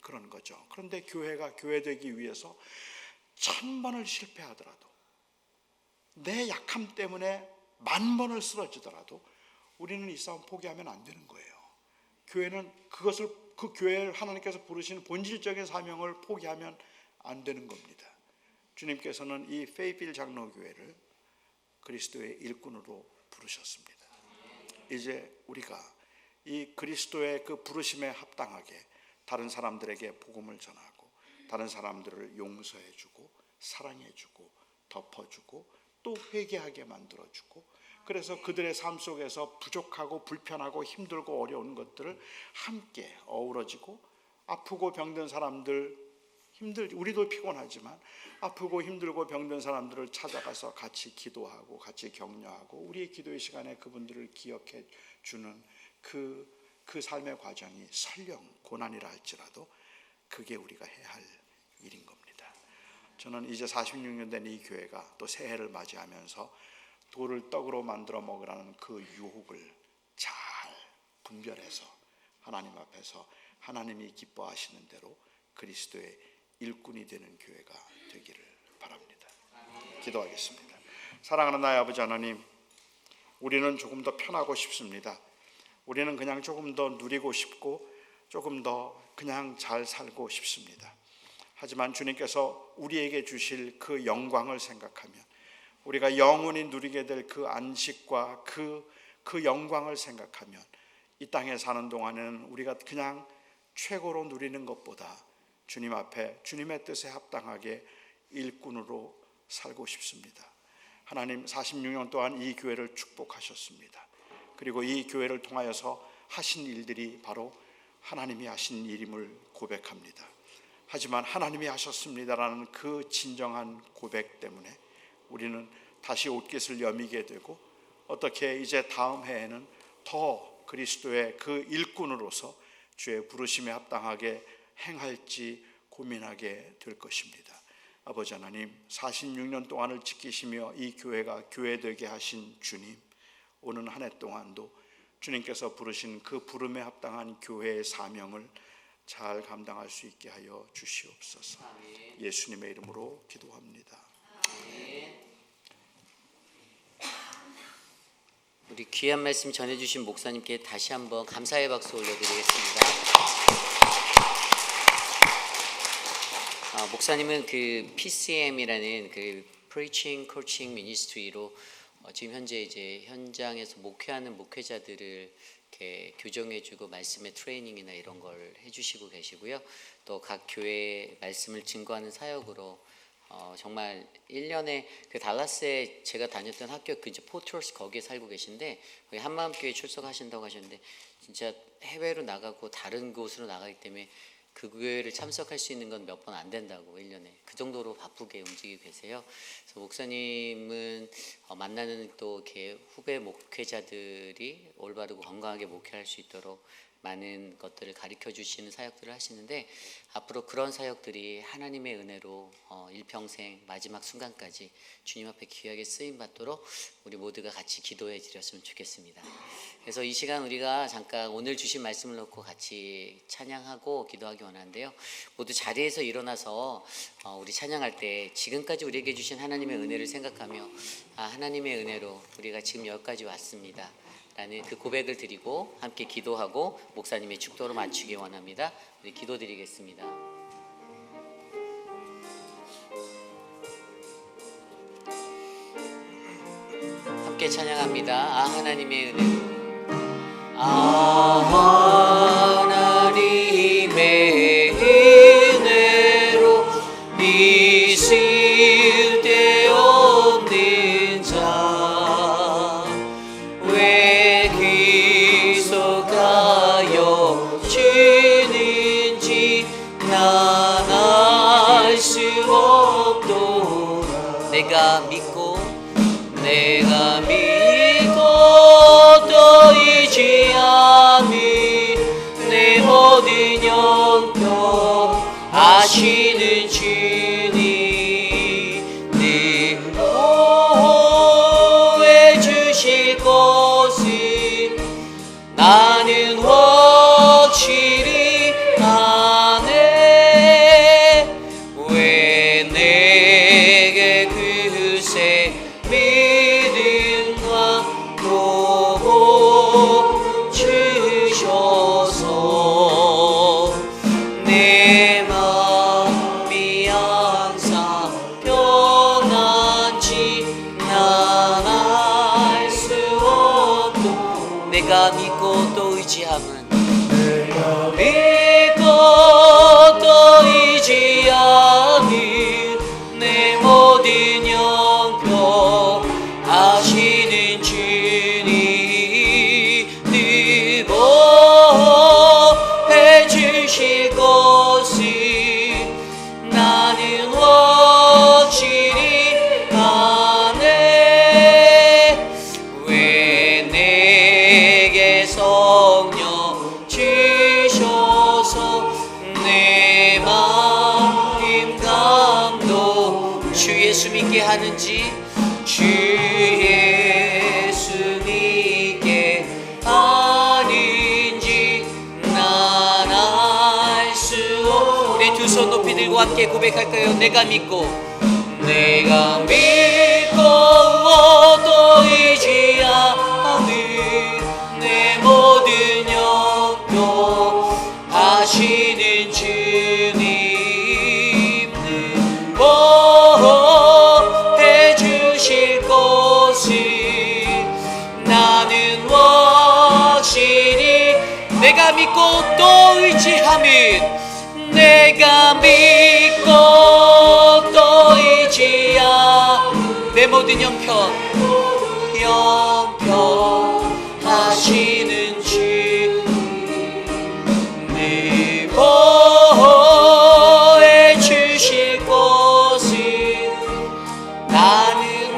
그런 거죠. 그런데 교회가 교회되기 위해서 1000번을 실패하더라도, 내 약함 때문에 10,000번을 쓰러지더라도 우리는 이 싸움 포기하면 안 되는 거예요. 교회는 그 교회를 하나님께서 부르신 본질적인 사명을 포기하면 안 되는 겁니다. 주님께서는 이 페이필 장로교회를 그리스도의 일꾼으로 부르셨습니다. 이제 우리가 이 그리스도의 그 부르심에 합당하게 다른 사람들에게 복음을 전하고, 다른 사람들을 용서해주고 사랑해주고 덮어주고 또 회개하게 만들어주고, 그래서 그들의 삶 속에서 부족하고 불편하고 힘들고 어려운 것들을 함께 어우러지고, 아프고 병든 사람들, 우리도 피곤하지만 아프고 힘들고 병든 사람들을 찾아가서 같이 기도하고 같이 격려하고 우리의 기도의 시간에 그분들을 기억해 주는 그 삶의 과정이 설령 고난이라 할지라도 그게 우리가 해야 할 일인 겁니다. 저는 이제 46년 된 이 교회가 또 새해를 맞이하면서 돌을 떡으로 만들어 먹으라는 그 유혹을 잘 분별해서 하나님 앞에서 하나님이 기뻐하시는 대로 그리스도의 일꾼이 되는 교회가 되기를 바랍니다. 기도하겠습니다. 사랑하는 나의 아버지 하나님, 우리는 조금 더 편하고 싶습니다. 우리는 그냥 조금 더 누리고 싶고 조금 더 그냥 잘 살고 싶습니다. 하지만 주님께서 우리에게 주실 그 영광을 생각하면, 우리가 영원히 누리게 될 그 안식과 그 영광을 생각하면, 이 땅에 사는 동안에는 우리가 그냥 최고로 누리는 것보다 주님 앞에 주님의 뜻에 합당하게 일꾼으로 살고 싶습니다. 하나님, 46년 동안 이 교회를 축복하셨습니다. 그리고 이 교회를 통하여서 하신 일들이 바로 하나님이 하신 일임을 고백합니다. 하지만 하나님이 하셨습니다라는 그 진정한 고백 때문에 우리는 다시 옷깃을 여미게 되고, 어떻게 이제 다음 해에는 더 그리스도의 그 일꾼으로서 주의 부르심에 합당하게 행할지 고민하게 될 것입니다. 아버지 하나님, 46년 동안을 지키시며 이 교회가 교회되게 하신 주님, 오는 한 해 동안도 주님께서 부르신 그 부름에 합당한 교회의 사명을 잘 감당할 수 있게 하여 주시옵소서. 예수님의 이름으로 기도합니다. 우리 귀한 말씀 전해주신 목사님께 다시 한번 감사의 박수 올려드리겠습니다. 목사님은 그 PCM이라는 그 Preaching Coaching Ministry로 지금 현재 이제 현장에서 목회하는 목회자들을 이렇게 교정해주고 말씀의 트레이닝이나 이런 걸 해주시고 계시고요. 또 각 교회의 말씀을 증거하는 사역으로 정말 1년에 그 달라스에 제가 다녔던 학교 그 이제 포트러스 거기에 살고 계신데, 거기 한마음교회 출석하신다고 하셨는데 진짜 해외로 나가고 다른 곳으로 나가기 때문에 그 교회를 참석할 수 있는 건 몇 번 안 된다고 1년에 그 정도로 바쁘게 움직이고 계세요. 그래서 목사님은 만나는 또 이렇게 후배 목회자들이 올바르고 건강하게 목회할 수 있도록 많은 것들을 가르쳐 주시는 사역들을 하시는데 앞으로 그런 사역들이 하나님의 은혜로 일평생 마지막 순간까지 주님 앞에 귀하게 쓰임 받도록 우리 모두가 같이 기도해 드렸으면 좋겠습니다. 그래서 이 시간 우리가 잠깐 오늘 주신 말씀을 놓고 같이 찬양하고 기도하기 원하는데요. 모두 자리에서 일어나서 우리 찬양할 때 지금까지 우리에게 주신 하나님의 은혜를 생각하며 하나님의 은혜로 우리가 지금 여기까지 왔습니다 라는 그 고백을 드리고 함께 기도하고 목사님의 축도로 맞추기 원합니다. 우리 기도드리겠습니다. 함께 찬양합니다. 하나님의 은혜로 하나님의 은혜로 있을 데 없는 자 왜 기속하여 주는지 난 알 수 없도다. 내가 믿고 또 의지함이 내 모든 영역 아시는 주님 늘 보호해 주실 것을 나는 확실히 아네. 왜 내게 그새 믿음과 보호 주셔서 내 마음이 항상 편한지 난 알 수 없도 내가 믿고 또 의지함은 내가 믿고 또 의지함이 내 모든 영역 아시는 주님 늘 보호해 주실 것을 나는 확실히 아네. 왜 내게 성령 주셔서 내 마음 감동 주 예수 믿게 하는지 주 예수 믿게 하는지 난 알 수 없. 우리 두 손 높이 들고 함께 고백할까요? 내가 믿고 또 의지하는 내 모든 영역 하시는 주님 늘 보호해 주실 것을 나는 확실히 내가 믿고 또 의지함은 내가 믿고 또 의지하 내 모든 영평 하시는 주님 늘 보호해 주실 것을 나는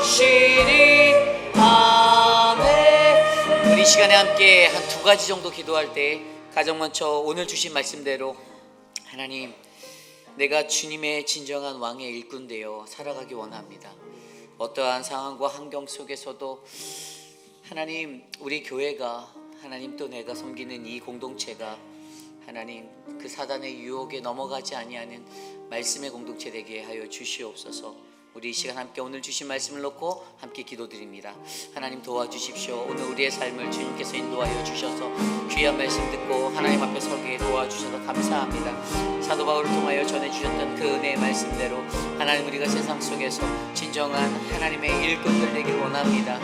확실히 아네. 우리 시간에 함께 한 두 가지 정도 기도할 때 가장 먼저 오늘 주신 말씀대로 하나님 내가 주님의 진정한 왕의 일꾼 되어 살아가기 원합니다. 어떠한 상황과 환경 속에서도 하나님 우리 교회가 하나님 또 내가 섬기는 이 공동체가 하나님 그 사단의 유혹에 넘어가지 아니하는 말씀의 공동체 되게 하여 주시옵소서. 우리 이 시간 함께 오늘 주신 말씀을 놓고 함께 기도드립니다. 하나님 도와주십시오. 오늘 우리의 삶을 주님께서 인도하여 주셔서 귀한 말씀 듣고 하나님 앞에 서게 도와주셔서 감사합니다. 사도 바울을 통하여 전해주셨던 그 은혜의 말씀대로 하나님 우리가 세상 속에서 진정한 하나님의 일꾼들 되길 원합니다.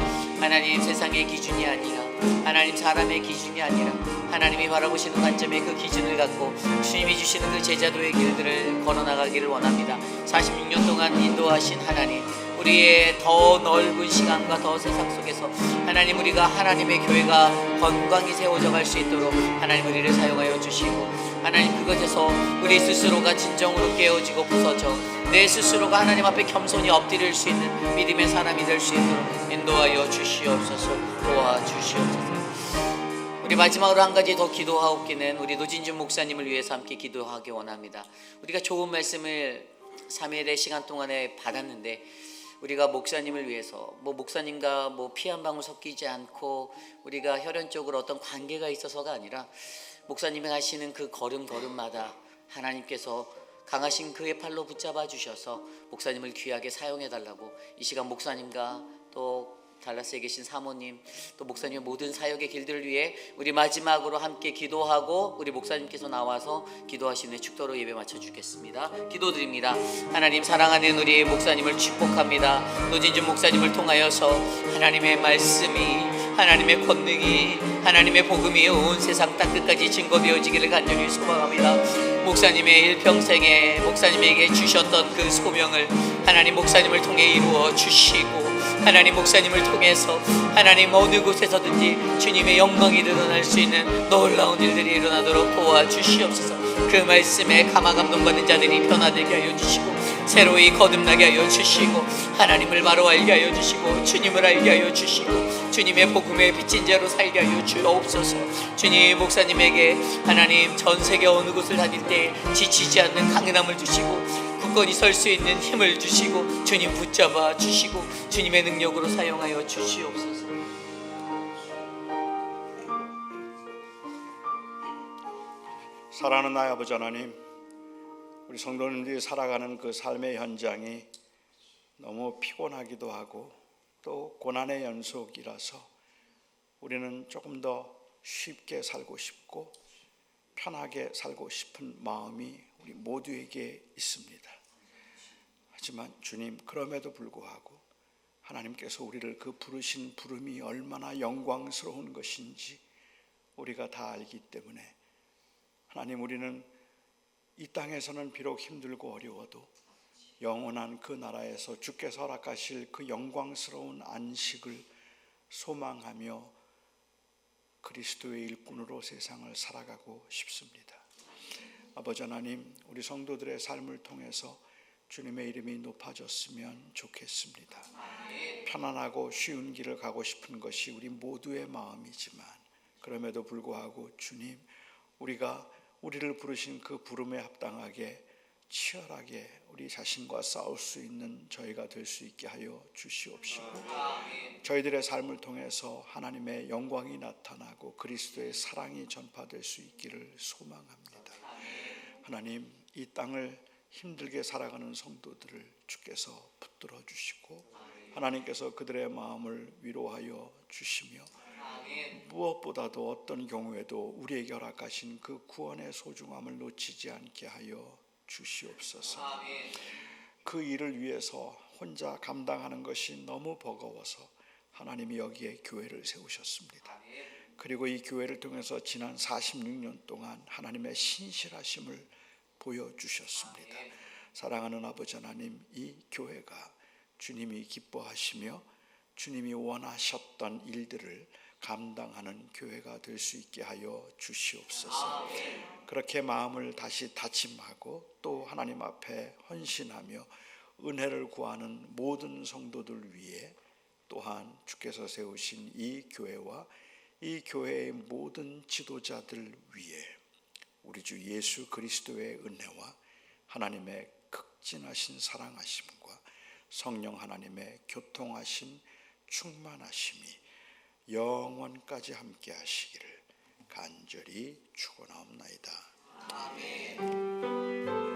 하나님 세상의 기준이 아니라 하나님 사람의 기준이 아니라 하나님이 바라보시는 관점의 그 기준을 갖고 주님이 주시는 그 제자도의 길들을 걸어나가기를 원합니다. 46년 동안 인도하신 하나님 우리의 더 넓은 시간과 더 세상 속에서 하나님 우리가 하나님의 교회가 건강히 세워져 갈 수 있도록 하나님 우리를 사용하여 주시고 하나님, 그것에서 우리 스스로가 진정으로 깨어지고 부서져 내 스스로가 하나님 앞에 겸손히 엎드릴 수 있는 믿음의 사람이 될 수 있도록 인도하여 주시옵소서. 도와주시옵소서. 우리 마지막으로 한 가지 더 기도하옵기는 우리 노진준 목사님을 위해서 함께 기도하기 원합니다. 우리가 좋은 말씀을 3일의 시간 동안에 받았는데 우리가 목사님을 위해서 목사님과 피 한 방울 섞이지 않고 우리가 혈연적으로 어떤 관계가 있어서가 아니라 목사님이 하시는 그 걸음걸음마다 하나님께서 강하신 그의 팔로 붙잡아 주셔서 목사님을 귀하게 사용해 달라고 이 시간 목사님과 또 달라스에 계신 사모님 또 목사님의 모든 사역의 길들을 위해 우리 마지막으로 함께 기도하고 우리 목사님께서 나와서 기도하시는 축도로 예배 마쳐 주겠습니다. 기도드립니다. 하나님, 사랑하는 우리 목사님을 축복합니다. 노진준 목사님을 통하여서 하나님의 말씀이, 하나님의 권능이, 하나님의 복음이 온 세상 땅끝까지 증거되어지기를 간절히 소망합니다. 목사님의 일평생에 목사님에게 주셨던 그 소명을 하나님 목사님을 통해 이루어 주시고, 하나님 목사님을 통해서 하나님 어느 곳에서든지 주님의 영광이 드러날 수 있는 놀라운 일들이 일어나도록 도와주시옵소서. 그 말씀에 감화 감동받는 자들이 변화되게 하여 주시고 새로이 거듭나게 하여 주시고 하나님을 바로 알게 하여 주시고 주님을 알게 하여 주시고 주님의 복음의 빚진 자로 살게 하여 주옵소서. 주님, 목사님에게 하나님 전 세계 어느 곳을 다닐 때 지치지 않는 강인함을 주시고 굳건히 설 수 있는 힘을 주시고 주님 붙잡아 주시고 주님의 능력으로 사용하여 주시옵소서. 사랑하는 나의 아버지 하나님, 우리 성도님들이 살아가는 그 삶의 현장이 너무 피곤하기도 하고 또 고난의 연속이라서 우리는 조금 더 쉽게 살고 싶고 편하게 살고 싶은 마음이 우리 모두에게 있습니다. 하지만 주님, 그럼에도 불구하고 하나님께서 우리를 그 부르신 부름이 얼마나 영광스러운 것인지 우리가 다 알기 때문에 하나님, 우리는 이 땅에서는 비록 힘들고 어려워도 영원한 그 나라에서 주께서 허락하실 그 영광스러운 안식을 소망하며 그리스도의 일꾼으로 세상을 살아가고 싶습니다. 아버지 하나님, 우리 성도들의 삶을 통해서 주님의 이름이 높아졌으면 좋겠습니다. 편안하고 쉬운 길을 가고 싶은 것이 우리 모두의 마음이지만 그럼에도 불구하고 주님, 우리가 우리를 부르신 그 부름에 합당하게 치열하게 우리 자신과 싸울 수 있는 저희가 될 수 있게 하여 주시옵시고 저희들의 삶을 통해서 하나님의 영광이 나타나고 그리스도의 사랑이 전파될 수 있기를 소망합니다. 하나님, 이 땅을 힘들게 살아가는 성도들을 주께서 붙들어 주시고 하나님께서 그들의 마음을 위로하여 주시며 무엇보다도 어떤 경우에도 우리에게 허락하신 그 구원의 소중함을 놓치지 않게 하여 주시옵소서. 그 일을 위해서 혼자 감당하는 것이 너무 버거워서 하나님이 여기에 교회를 세우셨습니다. 그리고 이 교회를 통해서 지난 46년 동안 하나님의 신실하심을 보여주셨습니다. 사랑하는 아버지 하나님, 이 교회가 주님이 기뻐하시며 주님이 원하셨던 일들을 감당하는 교회가 될 수 있게 하여 주시옵소서. 그렇게 마음을 다시 다짐하고 또 하나님 앞에 헌신하며 은혜를 구하는 모든 성도들 위해 또한 주께서 세우신 이 교회와 이 교회의 모든 지도자들 위해 우리 주 예수 그리스도의 은혜와 하나님의 극진하신 사랑하심과 성령 하나님의 교통하심 충만하심이 영원까지 함께 하시기를 간절히 축원하옵나이다. 아멘.